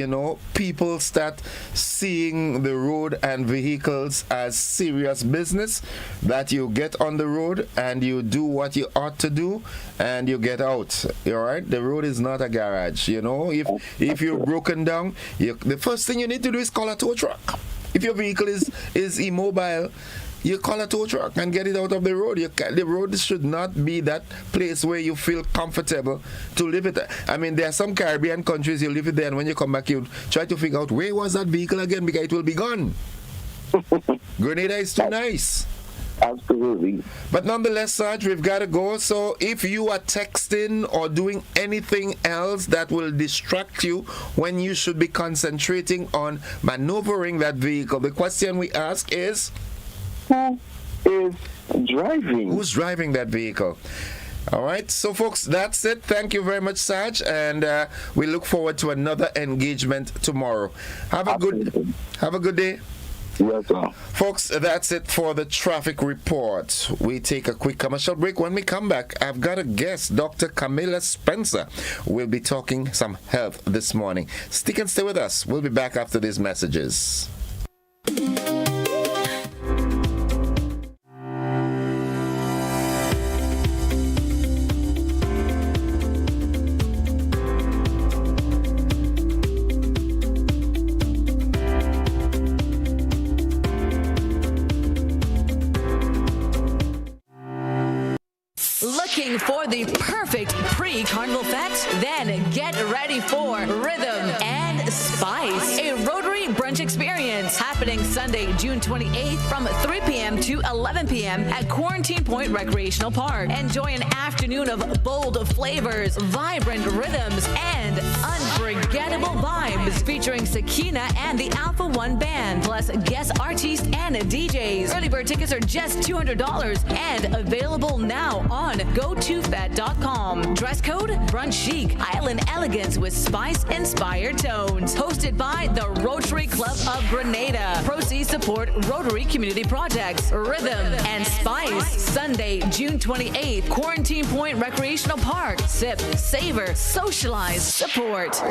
people start seeing the road and vehicles as serious business, that you get on the road and you do what you ought to do and you get out. All right? The road is not a garage. If you're broken down, the first thing you need to do is call a tow truck. If your vehicle is immobile, you call a tow truck and get it out of the road. The road should not be that place where you feel comfortable to live it. I mean, there are some Caribbean countries you live it there, and when you come back, you try to figure out where was that vehicle again, because it will be gone. Grenada is too nice. Absolutely. But nonetheless, Sarge, we've got to go. So if you are texting or doing anything else that will distract you when you should be concentrating on maneuvering that vehicle, the question we ask is, who is driving? Who's driving that vehicle? All right, so folks, that's it. Thank you very much, Sarge, and we look forward to another engagement tomorrow. Have a good day. Yes, sir. Folks, that's it for the traffic report. We take a quick commercial break. When we come back, I've got a guest, Dr. Camilla Spencer. We'll be talking some health this morning. Stick and stay with us. We'll be back after these messages. Looking for the perfect pre-carnival fete? Then get ready for Rhythm and Spice, a Rotary brunch experience happening Sunday, June 28th from 3 p.m. to 11 p.m. at Quarantine Point Recreational Park. Enjoy an afternoon of bold flavors, vibrant rhythms, and unforgettable vibes featuring Sakina and the Alpha One Band, plus guest artists and DJs. Early bird tickets are just $200 and available now on GoToFet.com. Dress code brunch chic, island elegance with spice-inspired tones. Hosted by the Rotary Club of Grenada. Proceeds support Rotary community projects. Rhythm and Spice, Sunday, June 28th, Quarantine Point Recreational Park. Sip, savor, socialize, support.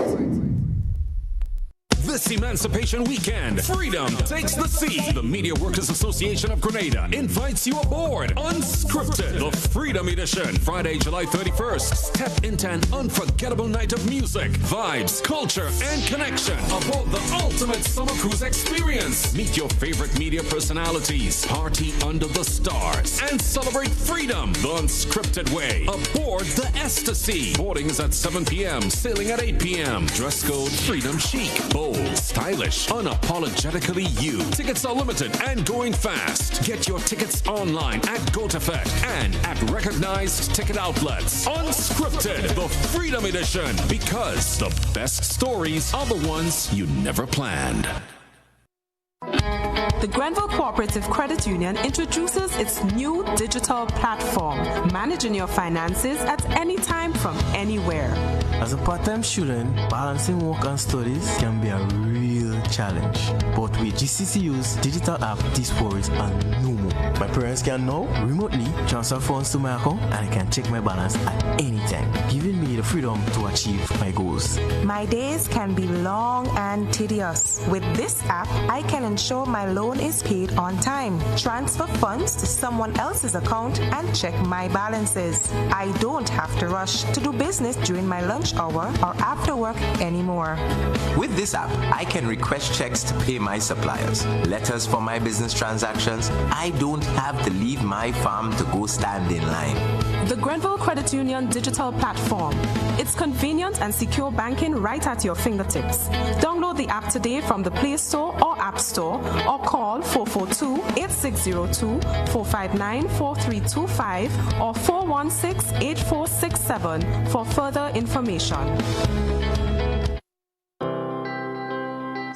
This Emancipation Weekend, Freedom Takes the Sea. The Media Workers Association of Grenada invites you aboard Unscripted, the Freedom Edition. Friday, July 31st. Step into an unforgettable night of music, vibes, culture, and connection aboard the ultimate summer cruise experience. Meet your favorite media personalities, party under the stars, and celebrate freedom the unscripted way aboard the Ecstasy. Boarding is at 7 p.m., sailing at 8 p.m. Dress code Freedom Chic. Bold Bold, stylish, unapologetically you. Tickets are limited and going fast. Get your tickets online at GoToFet and at recognized ticket outlets. Unscripted, the Freedom Edition, because the best stories are the ones you never planned. The Grenville Cooperative Credit Union introduces its new digital platform, managing your finances at any time from anywhere. As a part-time student, balancing work and studies can be a real challenge. But with GCCU's digital app, these worries are no more. My parents can now remotely transfer funds to my account and I can check my balance at any time, giving me the freedom to achieve my goals. My days can be long and tedious. With this app, I can ensure my loan is paid on time, transfer funds to someone else's account, and check my balances. I don't have to rush to do business during my lunch hour or after work anymore. With this app, I can request checks to pay my suppliers, letters for my business transactions. I don't have to leave my farm to go stand in line. The Grenville Credit Union digital platform. It's convenient and secure banking right at your fingertips. Download the app today from the Play Store or App Store or call 442-8602-459-4325 or 416-8467 for further information.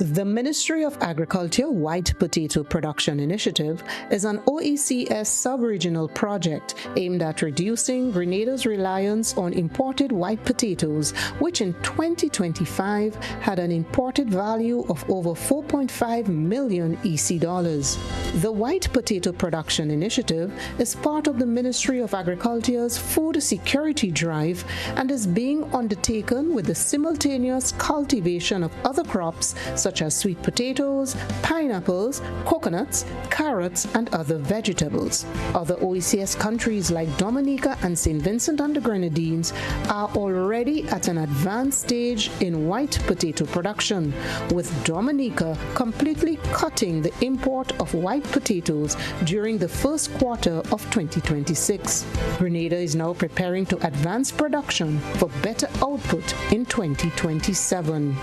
The Ministry of Agriculture White Potato Production Initiative is an OECS sub-regional project aimed at reducing Grenada's reliance on imported white potatoes, which in 2025 had an imported value of over 4.5 million EC dollars. The White Potato Production Initiative is part of the Ministry of Agriculture's food security drive and is being undertaken with the simultaneous cultivation of other crops such as sweet potatoes, pineapples, coconuts, carrots, and other vegetables. Other OECS countries like Dominica and St. Vincent and the Grenadines are already at an advanced stage in white potato production, with Dominica completely cutting the import of white potatoes during the first quarter of 2026. Grenada is now preparing to advance production for better output in 2027.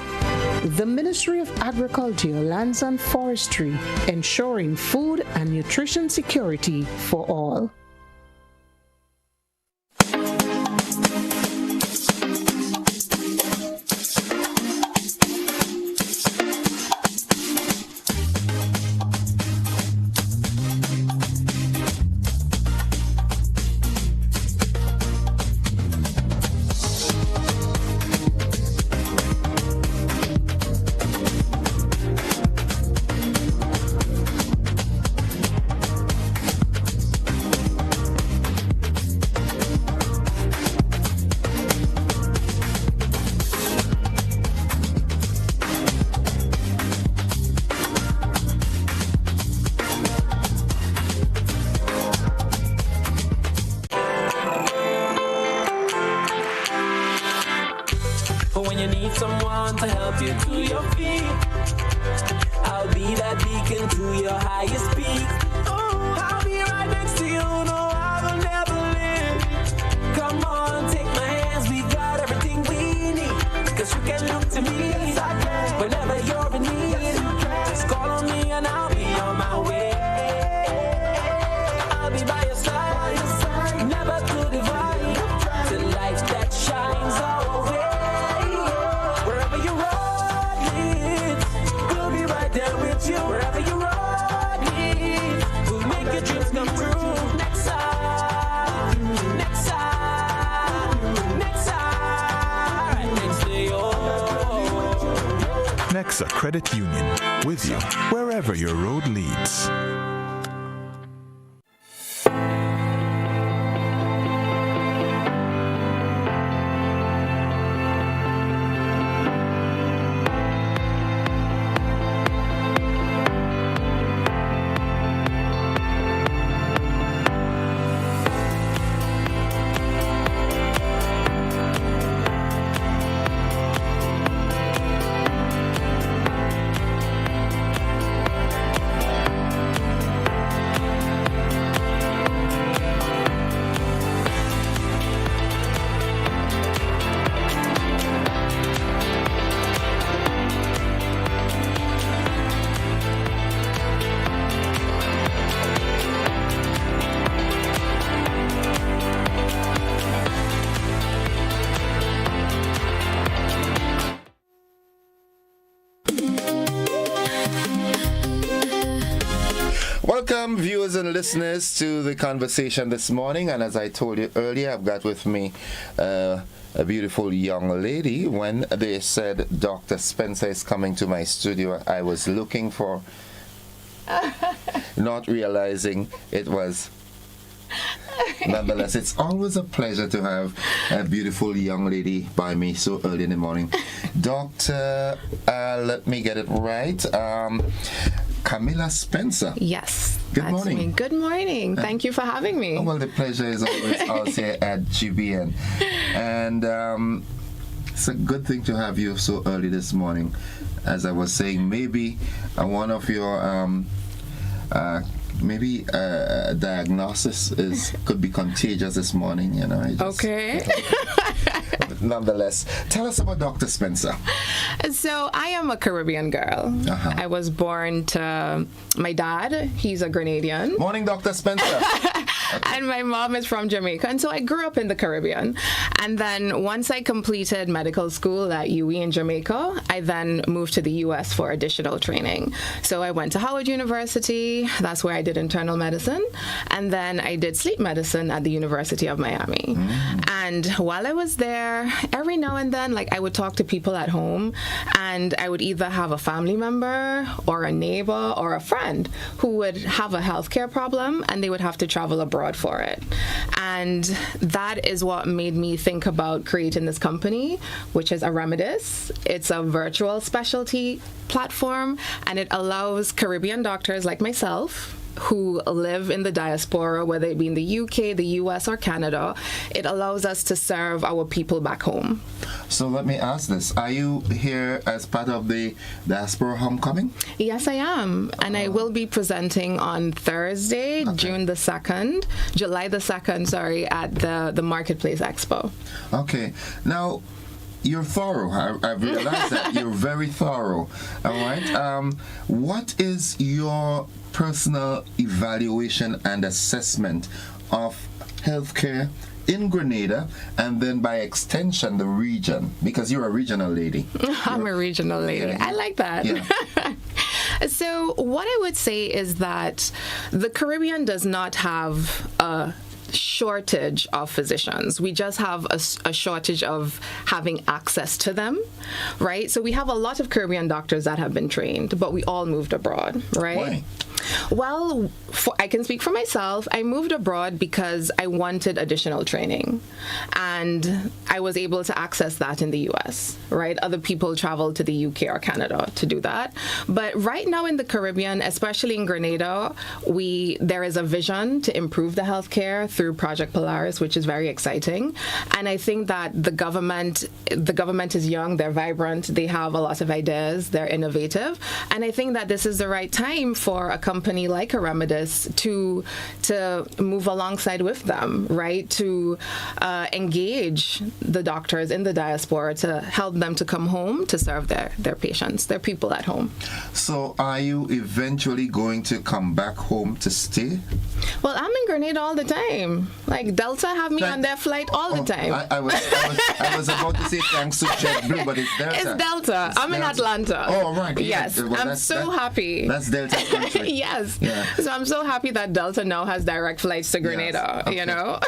The Ministry of Agriculture, Lands and Forestry, ensuring food and nutrition security for all. Nexa Credit Union, with you wherever your road leads. Welcome, viewers and listeners, to the conversation this morning. And as I told you earlier, I've got with me a beautiful young lady. When they said Dr. Spencer is coming to my studio, I was looking for, not realizing it was. Nonetheless, it's always a pleasure to have a beautiful young lady by me so early in the morning. Dr. Let me get it right. Camilla Spencer. Yes. Good morning. Me. Good morning. Thank you for having me. Well, the pleasure is always ours here at GBN. And it's a good thing to have you so early this morning. As I was saying, maybe one of your diagnosis could be contagious this morning, you know. Okay. Nonetheless, tell us about Dr. Spencer. So I am a Caribbean girl. I was born to my dad. He's a Grenadian. Morning, Dr. Spencer. And my mom is from Jamaica. And so I grew up in the Caribbean. And then once I completed medical school at UE in Jamaica, I then moved to the U.S. for additional training. So I went to Howard University. That's where I did internal medicine. And then I did sleep medicine at the University of Miami. And while I was there, every now and then, like, I would talk to people at home, and I would either have a family member or a neighbor or a friend who would have a healthcare problem, and they would have to travel abroad for it. And that is what made me think about creating this company, which is Remedis. It's a virtual specialty platform, and it allows Caribbean doctors like myself who live in the diaspora, whether it be in the UK, the US, or Canada. It allows us to serve our people back home. So let me ask this. Are you here as part of the Diaspora Homecoming? Yes, I am. And I will be presenting on Thursday, July the 2nd, at the Marketplace Expo. Okay. Now, you're thorough. I've realized that you're very thorough. All right. What is your personal evaluation and assessment of healthcare in Grenada, and then by extension the region, because you're a regional lady? I'm a regional lady. Yeah. I like that. Yeah. So what I would say is that the Caribbean does not have a shortage of physicians. We just have a shortage of having access to them, right? So we have a lot of Caribbean doctors that have been trained, but we all moved abroad, right? Why? Well, I can speak for myself. I moved abroad because I wanted additional training, and I was able to access that in the US, right? Other people travel to the UK or Canada to do that. But right now in the Caribbean, especially in Grenada, there is a vision to improve the healthcare through Project Polaris, which is very exciting. And I think that the government is young, they're vibrant, they have a lot of ideas, they're innovative. And I think that this is the right time for a company like Remedis to move alongside with them, right? To engage the doctors in the diaspora to help them to come home to serve their patients, their people at home. So are you eventually going to come back home to stay? Well, I'm in Grenada all the time. Like, Delta have me on their flight all the time. I was about to say thanks to JetBlue, but it's Delta. It's Delta. I'm in Atlanta. Oh, right. Yes. Well, I'm so happy. That's Delta's country. Yes. Yeah. So I'm so happy that Delta now has direct flights to Grenada, you know?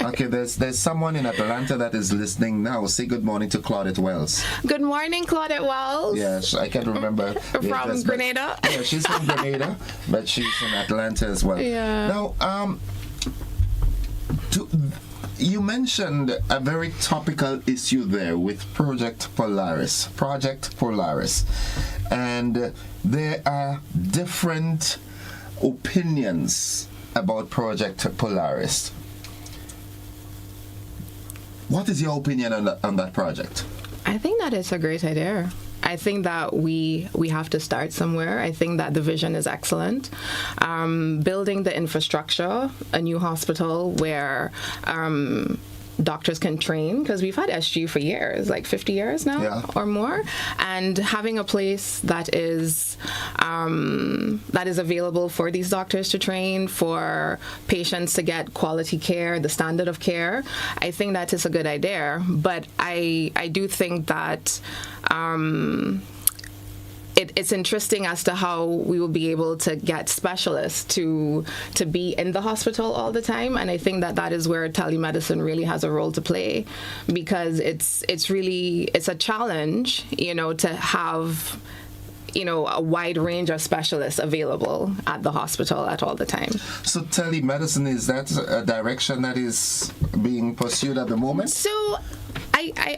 Okay, there's someone in Atlanta that is listening now. Say good morning to Claudette Wells. Good morning, Claudette Wells. Yes, I can't remember. From Grenada? Yeah, she's from Grenada, but she's in Atlanta as well. Yeah. Now, you mentioned a very topical issue there with Project Polaris. And there are different opinions about Project Polaris. What is your opinion on that project? I think that it's a great idea. I think that we have to start somewhere. I think that the vision is excellent. Building the infrastructure, a new hospital where doctors can train, because we've had SG for years, like 50 years now or more, and having a place that is available for these doctors to train, for patients to get quality care, the standard of care. I think that is a good idea, but I do think that it's interesting as to how we will be able to get specialists to be in the hospital all the time, and I think that is where telemedicine really has a role to play, because it's a challenge, to have a wide range of specialists available at the hospital at all the time. So telemedicine, is that a direction that is being pursued at the moment? So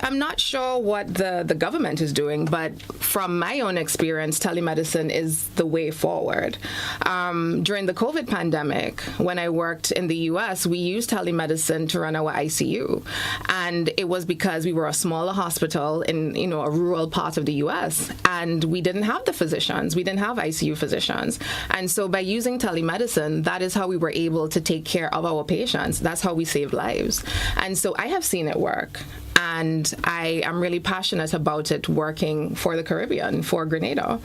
I'm not sure what the government is doing, but from my own experience, telemedicine is the way forward. During the COVID pandemic, when I worked in the U.S., we used telemedicine to run our ICU. And it was because we were a smaller hospital in, a rural part of the U.S., and we didn't have the physicians. We didn't have ICU physicians. And so by using telemedicine, that is how we were able to take care of our patients. That's how we saved lives. And so I have seen it work. And I am really passionate about it working for the Caribbean, for Grenada,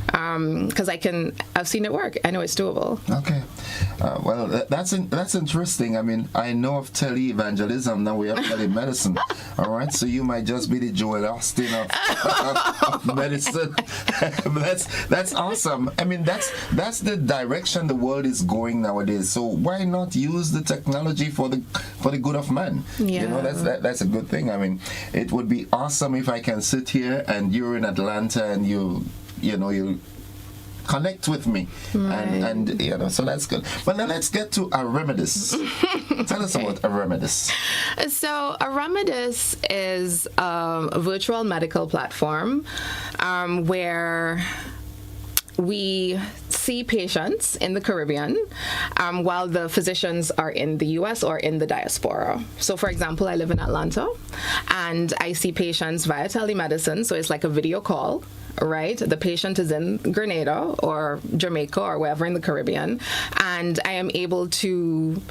because I've seen it work. I know it's doable. Okay. Well, that's interesting. I mean, I know of tele-evangelism, now we have telemedicine. All right, so you might just be the Joel Austin of medicine. That's awesome. I mean, that's the direction the world is going nowadays. So why not use the technology for the good of man? Yeah. That's a good thing. I mean, it would be awesome if I can sit here and you're in Atlanta and you connect with me, right. and so that's good. But now let's get to Aremedis. Tell us about Aremedis. So Aremedis is a virtual medical platform where we see patients in the Caribbean while the physicians are in the U.S. or in the diaspora. So, for example, I live in Atlanta, and I see patients via telemedicine, so it's like a video call. Right? The patient is in Grenada or Jamaica or wherever in the Caribbean, and I am able to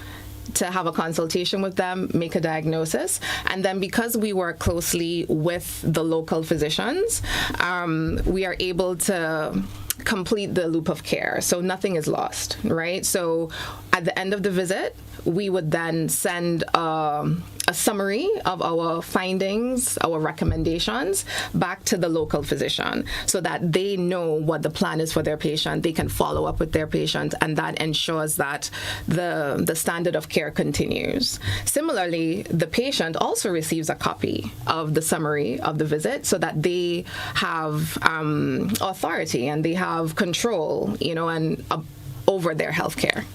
have a consultation with them, make a diagnosis, and then because we work closely with the local physicians, we are able to complete the loop of care, so nothing is lost, right? So at the end of the visit, we would then send a summary of our findings, our recommendations back to the local physician so that they know what the plan is for their patient. They can follow up with their patient, and that ensures that the standard of care continues. Similarly, the patient also receives a copy of the summary of the visit so that they have authority and they have control, and over their health care.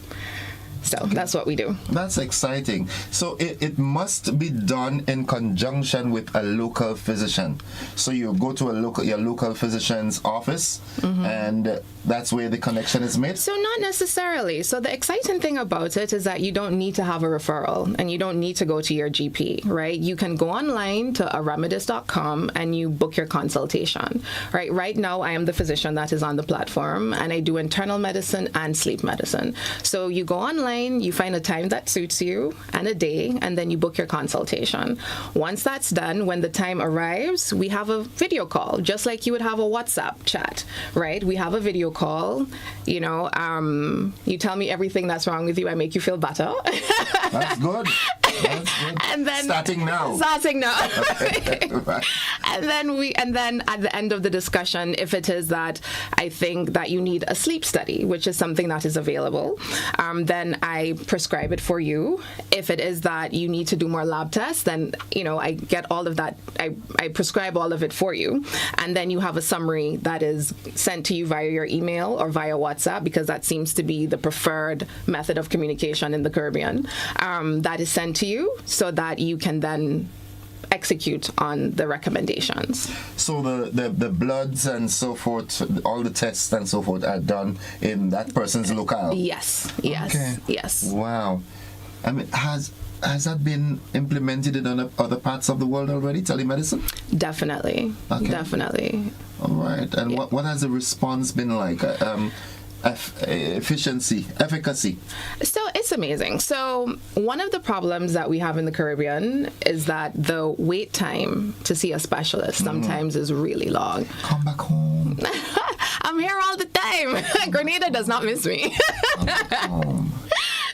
So that's what we do. That's exciting. So it must be done in conjunction with a local physician. So you go to your local physician's office, and that's where the connection is made? So not necessarily. So the exciting thing about it is that you don't need to have a referral, and you don't need to go to your GP, right? You can go online to aremedis.com and you book your consultation, right? Right now, I am the physician that is on the platform, and I do internal medicine and sleep medicine. So you go online, you find a time that suits you and a day, and then you book your consultation. Once that's done, when the time arrives, we have a video call, just like you would have a WhatsApp chat, right? We have a video call. You tell me everything that's wrong with you. I make you feel better. That's good. That's good. And then starting now. Right. And then at the end of the discussion, if it is that I think that you need a sleep study, which is something that is available, then I prescribe it for you. If it is that you need to do more lab tests, then I get all of that. I prescribe all of it for you, and then you have a summary that is sent to you via your email or via WhatsApp, because that seems to be the preferred method of communication in the Caribbean. That is sent to you so that you can then execute on the recommendations. So the bloods and so forth, all the tests and so forth are done in that person's locale? Yes. Okay. Yes. Wow. I mean, has that been implemented in other parts of the world already, telemedicine? Definitely. Okay. Definitely. All right. And what has the response been like? Efficacy? So it's amazing. So one of the problems that we have in the Caribbean is that the wait time to see a specialist sometimes is really long. Come back home. I'm here all the time. Grenada does not miss me. Come back home.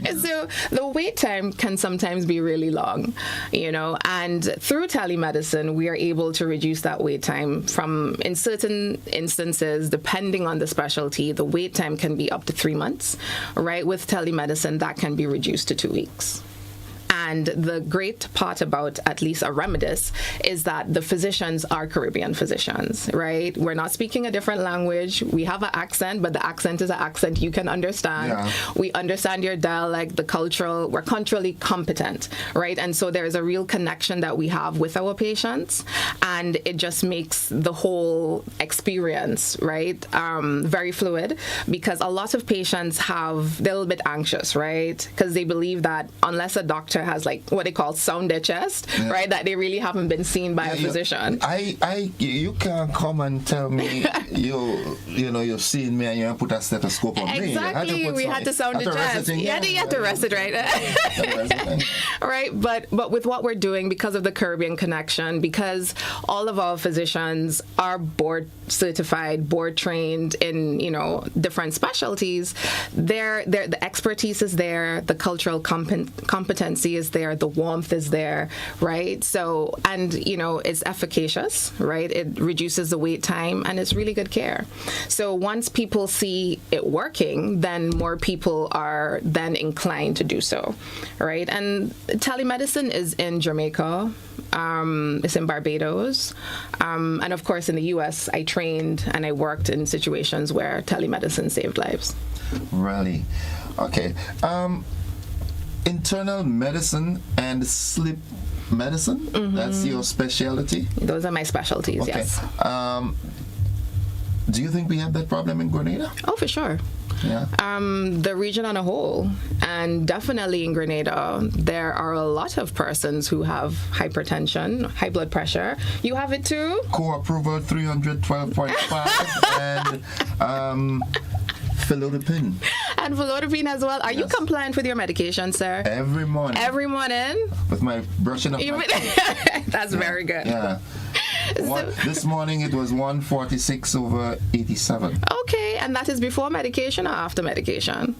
So the wait time can sometimes be really long, and through telemedicine, we are able to reduce that wait time from, in certain instances, depending on the specialty, the wait time can be up to 3 months, right? With telemedicine, that can be reduced to 2 weeks. And the great part about at least Aremedis is that the physicians are Caribbean physicians, right? We're not speaking a different language. We have an accent, but the accent is an accent you can understand. Yeah. We understand your dialect, we're culturally competent, right? And so there's a real connection that we have with our patients, and it just makes the whole experience, right, very fluid, because a lot of patients they're a little bit anxious, right? Because they believe that unless a doctor has what they call sound their chest, right, that they really haven't been seen by a physician. You can't come and tell me you've seen me and you put a stethoscope on me. Exactly, we had to sound the chest. You had to rest it, right? Right, but with what we're doing, because of the Caribbean connection, because all of our physicians are board certified, board trained in different specialties, the expertise is there, the cultural competency is there, the warmth is there, right? So, and it's efficacious, right? It reduces the wait time, and it's really good care. So once people see it working, then more people are then inclined to do so, right? And telemedicine is in Jamaica, it's in Barbados, and of course in the US, I trained and I worked in situations where telemedicine saved lives. Really? Okay. Internal medicine and sleep medicine, that's your specialty? Those are my specialties, okay. Yes. Do you think we have that problem in Grenada? Oh, for sure. Yeah. The region on a whole, and definitely in Grenada, there are a lot of persons who have hypertension, high blood pressure. You have it too? Co-approval 312.5 and Philodipine. And Philodipine as well. Are you compliant with your medication, sir? Every morning. Every morning? With my brushing up my That's very good. Yeah. This morning it was 146/87. Okay, and that is before medication or after medication?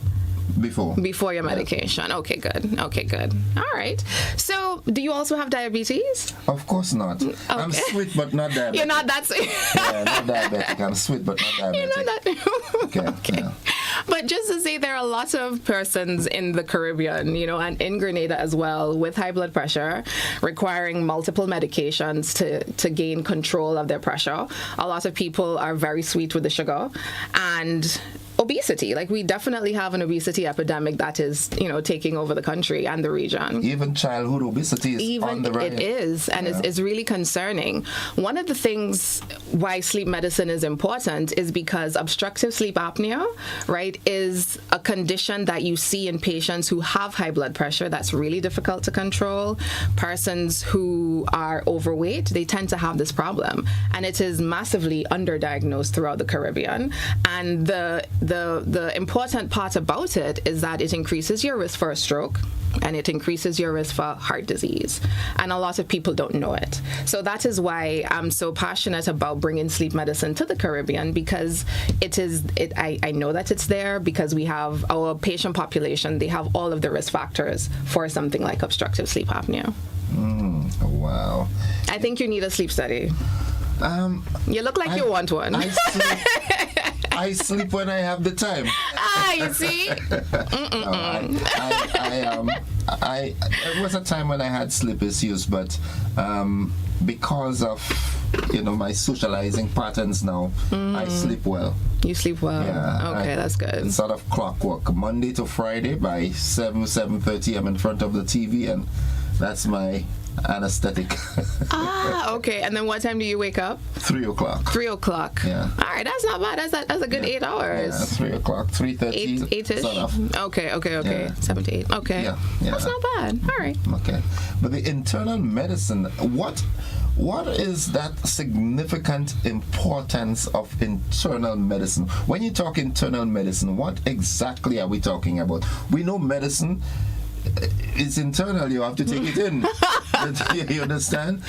Before your medication. Okay, good. Okay, good. All right. So, do you also have diabetes? Of course not. Okay. I'm sweet but not diabetic. You're not that sweet. Yeah, not diabetic. I'm sweet but not diabetic. You're not that. Okay. Yeah. But just to say, there are lots of persons in the Caribbean, and in Grenada as well, with high blood pressure, requiring multiple medications to gain control of their pressure. A lot of people are very sweet with the sugar, and obesity. We definitely have an obesity epidemic that is, taking over the country and the region. Even childhood obesity is on the rise. It is, and it's really concerning. One of the things why sleep medicine is important is because obstructive sleep apnea, right, is a condition that you see in patients who have high blood pressure that's really difficult to control. Persons who are overweight, they tend to have this problem, and it is massively underdiagnosed throughout the Caribbean. And the important part about it is that it increases your risk for a stroke, and it increases your risk for heart disease. And a lot of people don't know it. So that is why I'm so passionate about bringing sleep medicine to the Caribbean, because I know that it's there, because we have our patient population, they have all of the risk factors for something like obstructive sleep apnea. Wow. I think you need a sleep study. You look like you want one. I sleep when I have the time. You see? It was a time when I had sleep issues, but because of my socializing patterns now, I sleep well. You sleep well. Yeah. Okay, that's good. It's sort of clockwork. Monday to Friday by 7:30, I'm in front of the TV, and that's my anesthetic. Okay. And then what time do you wake up? 3 o'clock. 3 o'clock. Yeah. All right, that's not bad. That's a good 8 hours. Yeah, 3 o'clock, 3:30. 8-ish. Okay. Yeah. 7 to 8. Okay. Yeah. That's not bad. All right. Okay. But the internal medicine, what is that significant importance of internal medicine? When you talk internal medicine, what exactly are we talking about? We know medicine is internal, you have to take it in. You understand?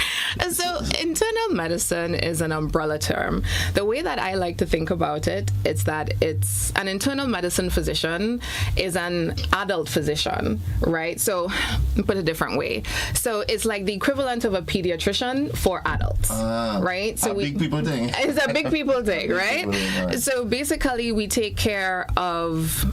So internal medicine is an umbrella term. The way that I like to think about it is that it's an internal medicine physician is an adult physician, right? So put it a different way. So it's like the equivalent of a pediatrician for adults, right? So big people thing. It's a big people thing, right? People thing, right? So basically we take care of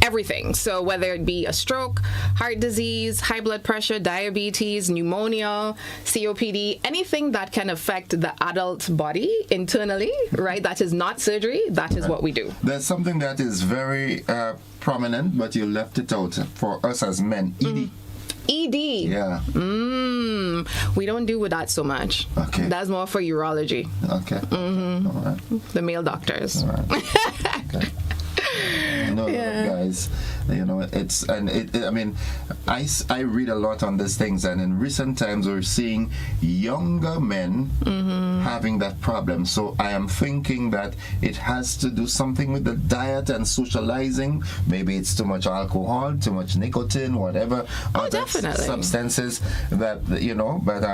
everything. So whether it be a stroke, heart disease, high blood pressure, diabetes, pneumonia, COPD, anything that can affect the adult body internally, right? That is not surgery. That is what we do. There's something that is very prominent, but you left it out for us as men. ED. ED. Yeah. We don't do with that so much. Okay. That's more for urology. Okay. All right. The male doctors. All right. Okay. I know a lot of guys, I mean, I read a lot on these things, and in recent times we're seeing younger men having that problem. So I am thinking that it has to do something with the diet and socializing. Maybe it's too much alcohol, too much nicotine, whatever. Definitely. Substances that, but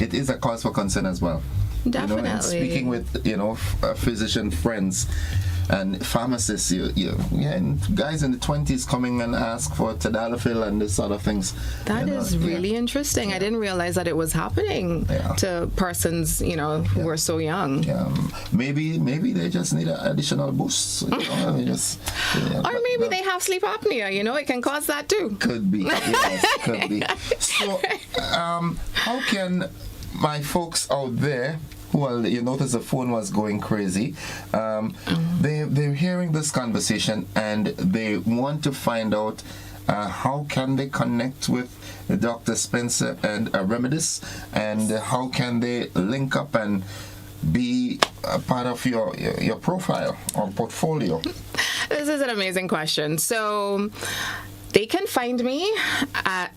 it is a cause for concern as well. Definitely. And speaking with, physician friends and pharmacists, and guys in the 20s coming and ask for tadalafil and this sort of things. That is really interesting. I didn't realize that it was happening to persons, who are so young. Maybe they just need an additional boost. Or maybe they have sleep apnea. It can cause that too. Could be. Yes, could be. So, how can my folks out there, well, you notice the phone was going crazy. They're hearing this conversation and they want to find out how can they connect with Dr. Spencer and Remedies, and how can they link up and be a part of your profile or portfolio? This is an amazing question. So they can find me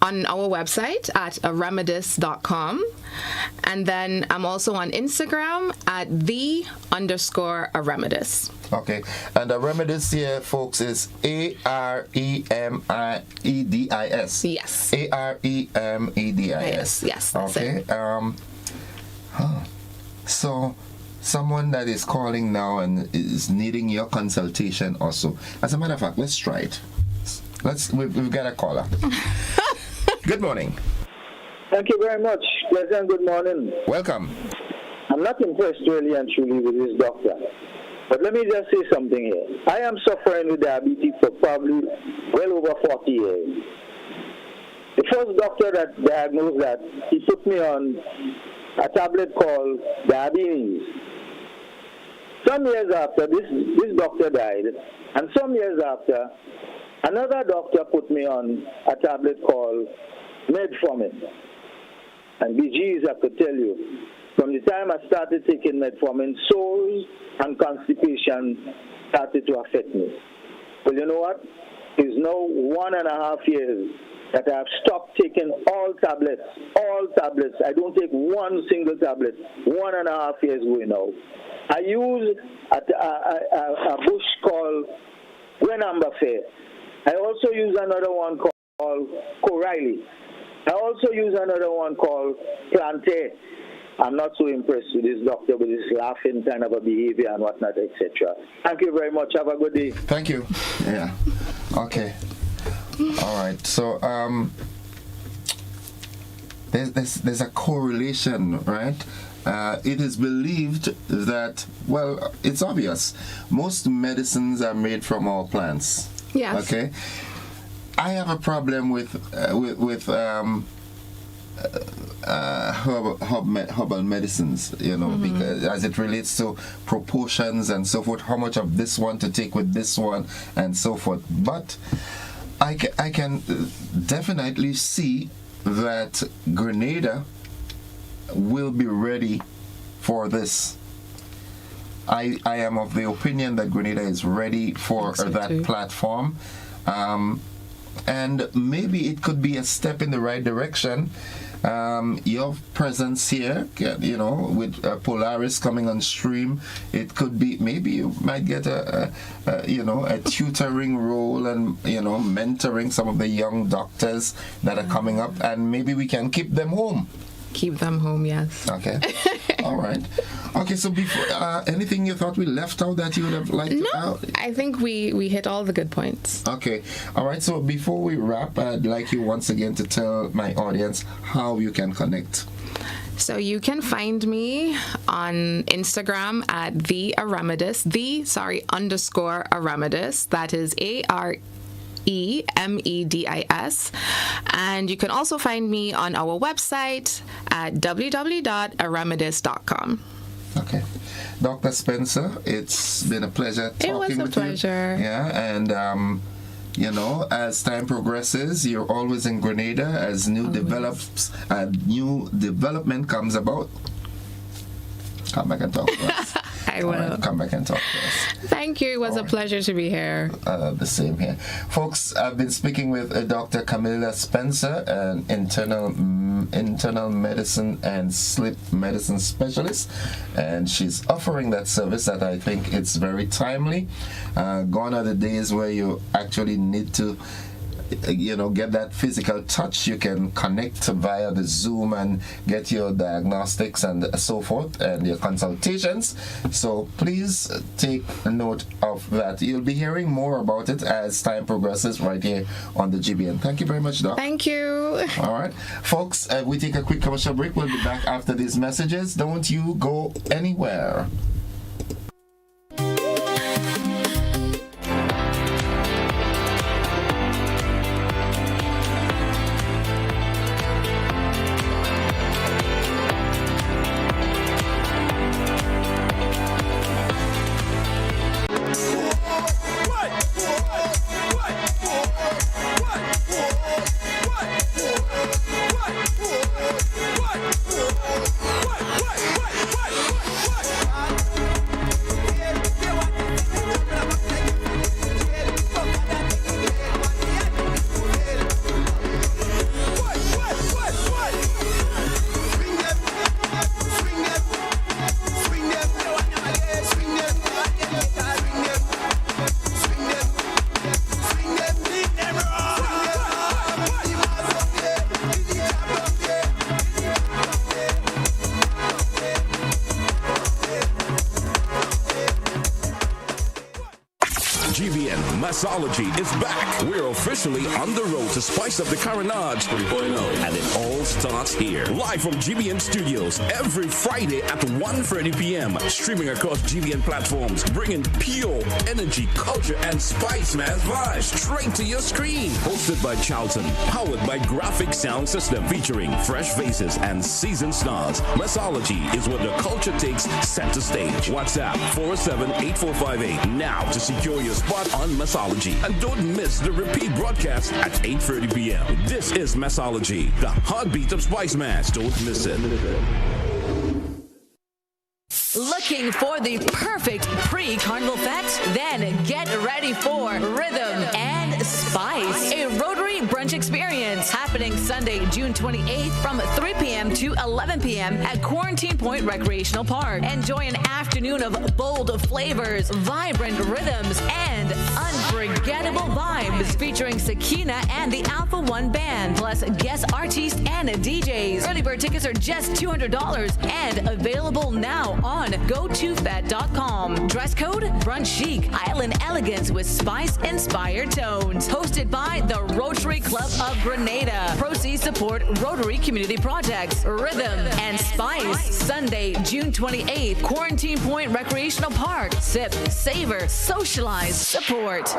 on our website at remedis.com. And then I'm also on Instagram at _Aremedis. Okay. And Aremedis here, folks, is AREMEDIS. Yes. AREMEDIS. Yes, that's it. So someone that is calling now and is needing your consultation also. As a matter of fact, let's try it. We've got a caller. Good morning. Thank you very much. Pleasant good morning. Welcome. I'm not impressed really and truly with this doctor. But let me just say something here. I am suffering with diabetes for probably well over 40 years. The first doctor that diagnosed that, he put me on a tablet called diabetes. Some years after, this doctor died, and some years after, another doctor put me on a tablet called metformin. And BGs, I could tell you, from the time I started taking metformin, sores and constipation started to affect me. Well, you know what? It's now 1.5 years that I have stopped taking all tablets. I don't take one single tablet. 1.5 years going now. I use a bush called Grenada 23rd. I also use another one called Coralie. I also use another one called Plantae. I'm not so impressed with this doctor with his laughing kind of a behavior and whatnot, etc. Thank you very much. Have a good day. Thank you. Yeah. Okay. All right. So there's a correlation, right? It is believed that, well, it's obvious. Most medicines are made from our plants. Yes. Okay. I have a problem with herbal medicines, because as it relates to proportions and so forth, how much of this one to take with this one and so forth. But I can definitely see that Grenada will be ready for this. I am of the opinion that Grenada is ready for that platform. And maybe it could be a step in the right direction your presence here, you know, with Polaris coming on stream, it could be, maybe you might get a tutoring role and, you know, mentoring some of the young doctors that are coming up, and maybe we can keep them home. Keep them home, yes. Okay. All right. Okay, so before anything you thought we left out that you would have liked to out? I think we hit all the good points. Okay. All right, so before we wrap, I'd like you once again to tell my audience how you can connect. So you can find me on Instagram at _Aramadis. That is AREMEDIS. And you can also find me on our website at www.aramadis.com. Okay. Dr. Spencer, it's been a pleasure talking with you. It was a pleasure. Yeah, and you know, as time progresses, you're always in Grenada as new development comes about. Come back and talk to us. I will. Right, come back and talk to us. Thank you. It was a pleasure to be here. The same here. Folks, I've been speaking with Dr. Camilla Spencer, an internal medicine and sleep medicine specialist, and she's offering that service that I think it's very timely. Gone are the days where you actually need to, you know, get that physical touch. You can connect via the Zoom and get your diagnostics and so forth and your consultations. So please take note of that. You'll be hearing more about it as time progresses right here on the GBN. Thank you very much, Doc. Thank you. All right. Folks, we take a quick commercial break. We'll be back after these messages. Don't you go anywhere. Mixology is back. We're officially on the road to spice up the Carronage 3.0, and it all starts here. Live from GBN Studios every Friday at 1:30 p.m. Streaming across GBN platforms, bringing pure energy, culture, and spice man's vibes straight to your screen. Hosted by Charlton, powered by Graphic Sound System, featuring fresh faces and seasoned stars. Mixology is where the culture takes center stage. WhatsApp 407-8458 now to secure your spot on Mixology. And don't miss the repeat broadcast at 8:30 p.m. This is Mixology, the heartbeat of Spice Mass. Don't miss it. Looking for the perfect pre-carnival fete? Then get ready for Rhythm and Spice, a Rotary brunch experience happening Sunday, June 28th from 3 p.m. to 11 p.m. at Quarantine Point Recreational Park. Enjoy an afternoon of bold flavors, vibrant rhythms, and unforgettable vibes featuring Sakina and the Alpha One Band, plus guest artists and DJs. Early bird tickets are just $200 and available now on GoToFet.com. Dress code brunch chic, island elegance with spice-inspired tones. Hosted by the Rotary Club of Grenada. Proceeds support Rotary community projects. Rhythm and Spice, Sunday, June 28th, Quarantine Point Recreational Park. Sip, savor, socialize, support.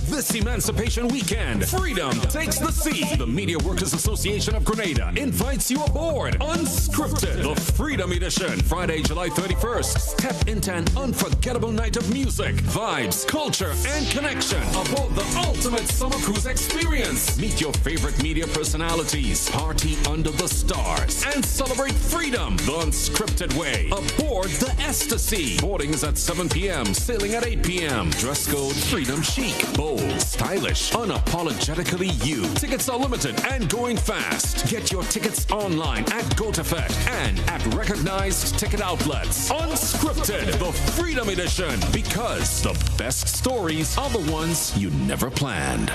This Emancipation Weekend, Freedom Takes the Sea. The Media Workers Association of Grenada invites you aboard Unscripted, the Freedom Edition. Friday, July 31st. Step into an unforgettable night of music, vibes, culture, and connection aboard the ultimate summer cruise experience. Meet your favorite media personalities, party under the stars, and celebrate freedom the unscripted way aboard the Ecstasy. Boarding is at 7 p.m., sailing at 8 p.m. Dress code Freedom Chic. Bold, Stylish, unapologetically you. Tickets are limited and going fast. Get your tickets online at GoToFet and at recognized ticket outlets. Unscripted, the Freedom Edition, because the best stories are the ones you never planned.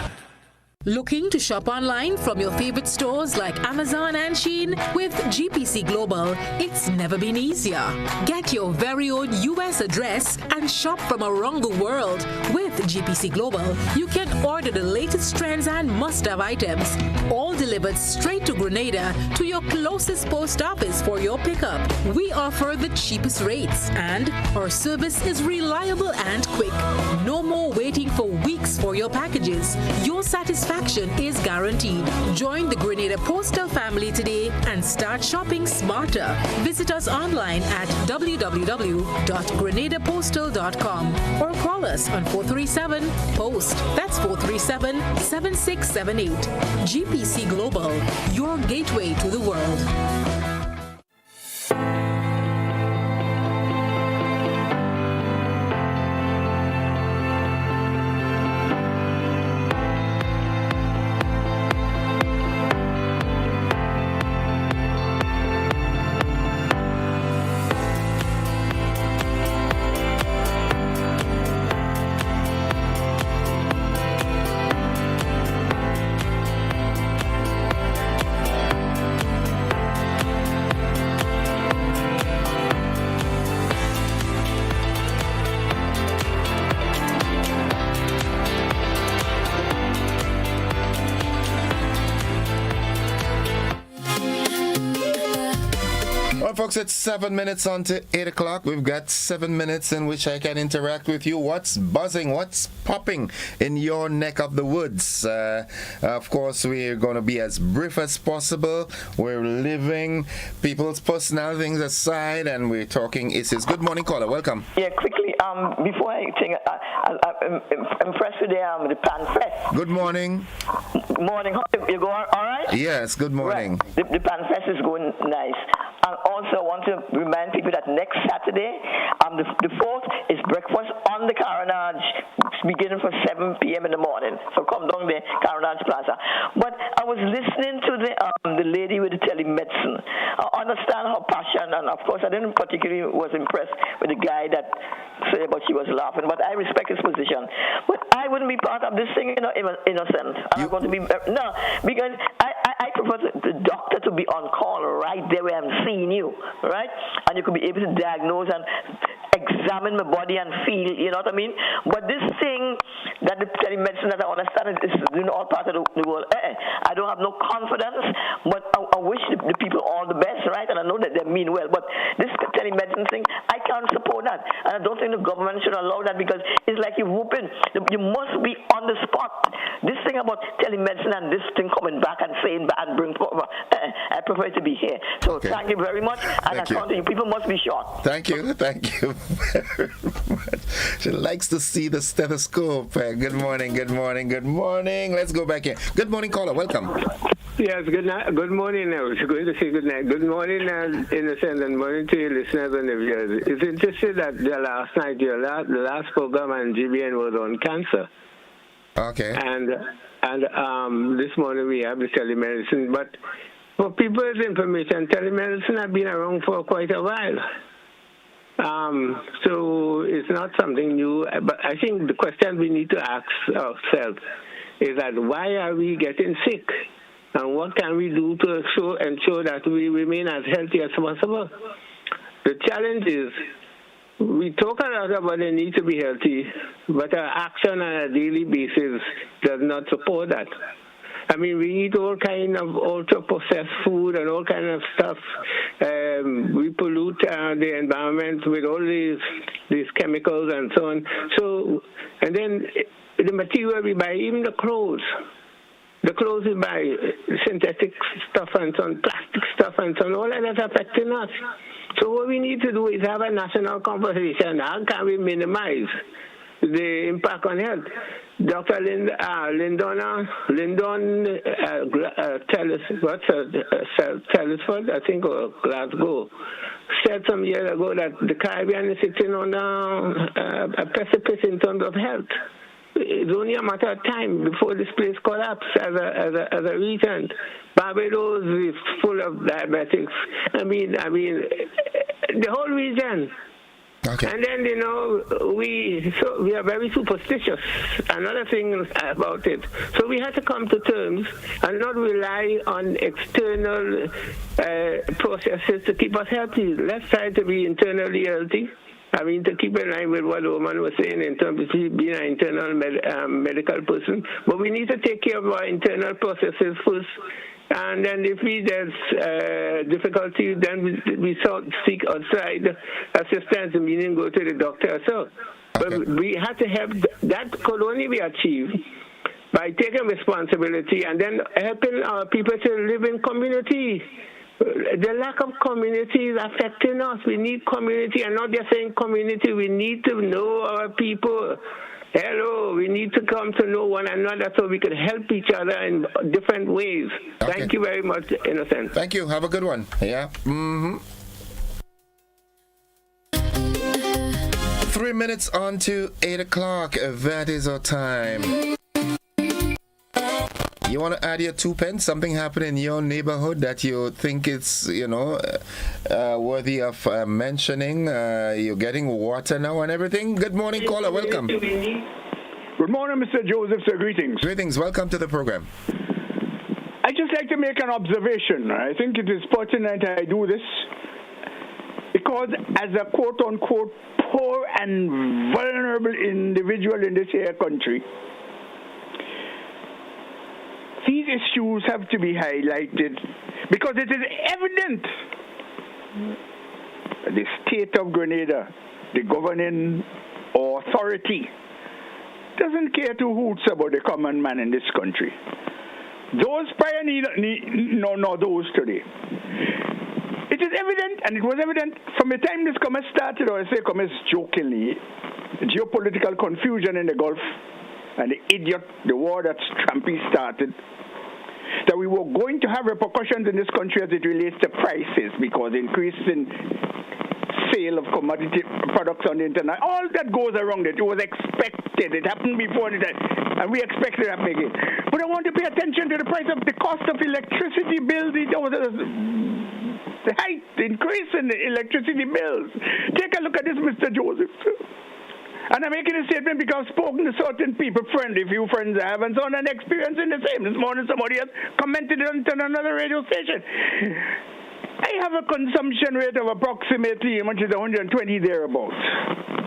Looking to shop online from your favorite stores like Amazon and Shein? With GPC Global, it's never been easier. Get your very own US address and shop from around the world. With GPC Global, you can order the latest trends and must-have items, all delivered straight to Grenada to your closest post office for your pickup. We offer the cheapest rates, and our service is reliable and quick. No more waiting for weeks for your packages. Your satisfaction is guaranteed. Join the Grenada Postal family today and start shopping smarter. Visit us online at www.grenadapostal.com or call us on 437-POST. That's 437-7678. GPC Global, your gateway to the world. Folks, it's 7 minutes on to 8 o'clock. We've got 7 minutes in which I can interact with you. What's buzzing? What's popping in your neck of the woods? Of course, we're going to be as brief as possible. We're living people's personal things aside, and we're talking issues. Good morning, caller. Welcome. Yeah, quickly, before I think, I'm impressed with the Pan Fest. Good morning. Morning. You go all right? Yes, good morning. Right. The Pan Fest is going nice. And also, I want to remind people that next Saturday, the 4th, is breakfast on the Carnage, beginning from 7 p.m. in the morning. So come down there, Carnage Plaza. But I was listening to the lady with the telemedicine. I understand her passion, and of course, I didn't particularly was impressed with the guy that said about she was laughing. But I respect his position. But I wouldn't be part of this thing, innocent. I'm going to be no, because I prefer the doctor to be on call right there where I'm seeing you, right? And you could be able to diagnose and examine my body and feel, you know what I mean? But this thing that the telemedicine that I understand is in all parts of the world, I don't have no confidence, but I wish the people all the best, right? And I know that they mean well, but this telemedicine thing, I can't support that. And I don't think the government should allow that, because it's like you're whooping. You must be on the spot. This thing about telemedicine and this thing coming back and saying back and bring forward, I prefer it to be here. So thank you very much, and I continue. People must be shot. Thank you very much. She likes to see the stethoscope. Good morning. Let's go back in. Good morning, caller. Welcome. Yes, good night. Good morning. I was going to say good night. Good morning, Innocent, and morning to your listeners and viewers. It's interesting that last night, the last program on GBN was on cancer. Okay. And this morning we have the telemedicine. But for people's information, telemedicine has been around for quite a while. So it's not something new. But I think the question we need to ask ourselves is that why are we getting sick? And what can we do to ensure that we remain as healthy as possible? The challenge is we talk a lot about the need to be healthy, but our action on a daily basis does not support that. I mean, we eat all kind of ultra-processed food and all kind of stuff. We pollute the environment with all these chemicals and so on. So, and then the material we buy, even the clothes we buy, synthetic stuff and so on, plastic stuff and so on, all that is affecting us. So what we need to do is have a national conversation. How can we minimize the impact on health? Dr. Lyndon Tellisford, I think, or Glasgow, said some years ago that the Caribbean is sitting on a precipice in terms of health. It's only a matter of time before this place collapses as a region. Barbados is full of diabetics. I mean, the whole region. Okay. And then, we are very superstitious. Another thing about it. So we had to come to terms and not rely on external processes to keep us healthy. Let's try to be internally healthy. I mean, to keep in line with what the woman was saying in terms of being an internal medical person. But we need to take care of our internal processes first. And then if there's difficulty, then we seek outside assistance, meaning go to the doctor. So, but we had to have that could only be achieved by taking responsibility and then helping our people to live in community. The lack of community is affecting us. We need community, and not just saying community. We need to know our people. Hello, we need to come to know one another so we can help each other in different ways. Okay. Thank you very much, Innocent. Thank you. Have a good one. Yeah. 3 minutes on to 8 o'clock. That is our time. You want to add your 2 pence? Something happened in your neighborhood that you think it's, worthy of mentioning? You're getting water now and everything? Good morning, caller. Welcome. Good morning, Mr. Joseph. Sir, greetings. Greetings. Welcome to the program. I just like to make an observation. I think it is pertinent I do this because as a quote-unquote poor and vulnerable individual in this here country, these issues have to be highlighted because it is evident the state of Grenada, the governing authority, doesn't care two hoots about the common man in this country. Those prior nor those today. It is evident, and it was evident from the time this commerce started, or I say commerce jokingly, geopolitical confusion in the Gulf, and the war that Trumpy started, that we were going to have repercussions in this country as it relates to prices because increase in sale of commodity products on the internet, all that goes around it was expected. It happened before, and we expected it to happen again. But I want to pay attention to the price of the cost of electricity bills. The height, the increase in the electricity bills. Take a look at this, Mr. Joseph. And I'm making a statement because I've spoken to certain people, few friends I have, and so on, and experiencing the same. This morning somebody else commented on another radio station. I have a consumption rate of approximately, which is 120 thereabouts.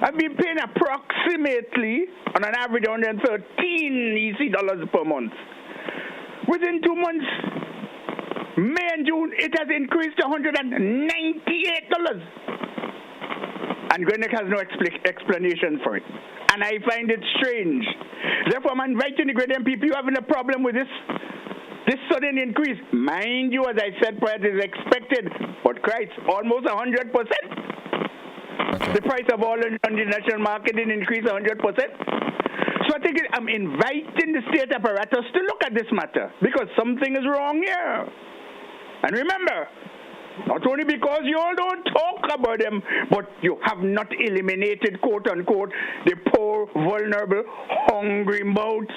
I've been paying approximately, on an average, 113 EC dollars per month. Within 2 months, May and June, it has increased to $198. And Grenada has no explanation for it. And I find it strange. Therefore, I'm inviting the Grenadian people, you having a problem with this sudden increase. Mind you, as I said, price is expected, but Christ, almost 100%. Okay. The price of oil on the national market didn't increase 100%. So I think I'm inviting the state apparatus to look at this matter, because something is wrong here. And remember, not only because you all don't talk about them, but you have not eliminated, quote unquote, the poor, vulnerable, hungry mouths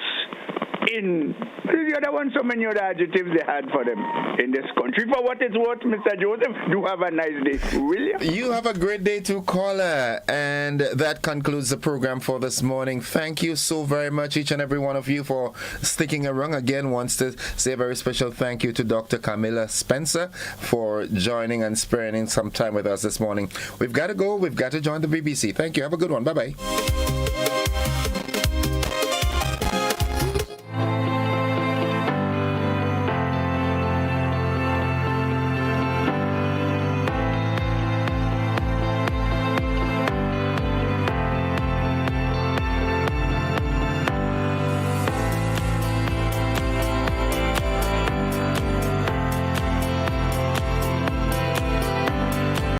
in the other one, so many other adjectives they had for them in this country. For what it's worth, Mr. Joseph, do have a nice day, will you? You have a great day too, caller. And that concludes the program for this morning. Thank you so very much, each and every one of you, for sticking around. Again, wants to say a very special thank you to Dr. Camilla Spencer for joining and spending some time with us this morning. We've got to go. We've got to join the BBC. Thank you. Have a good one. Bye-bye.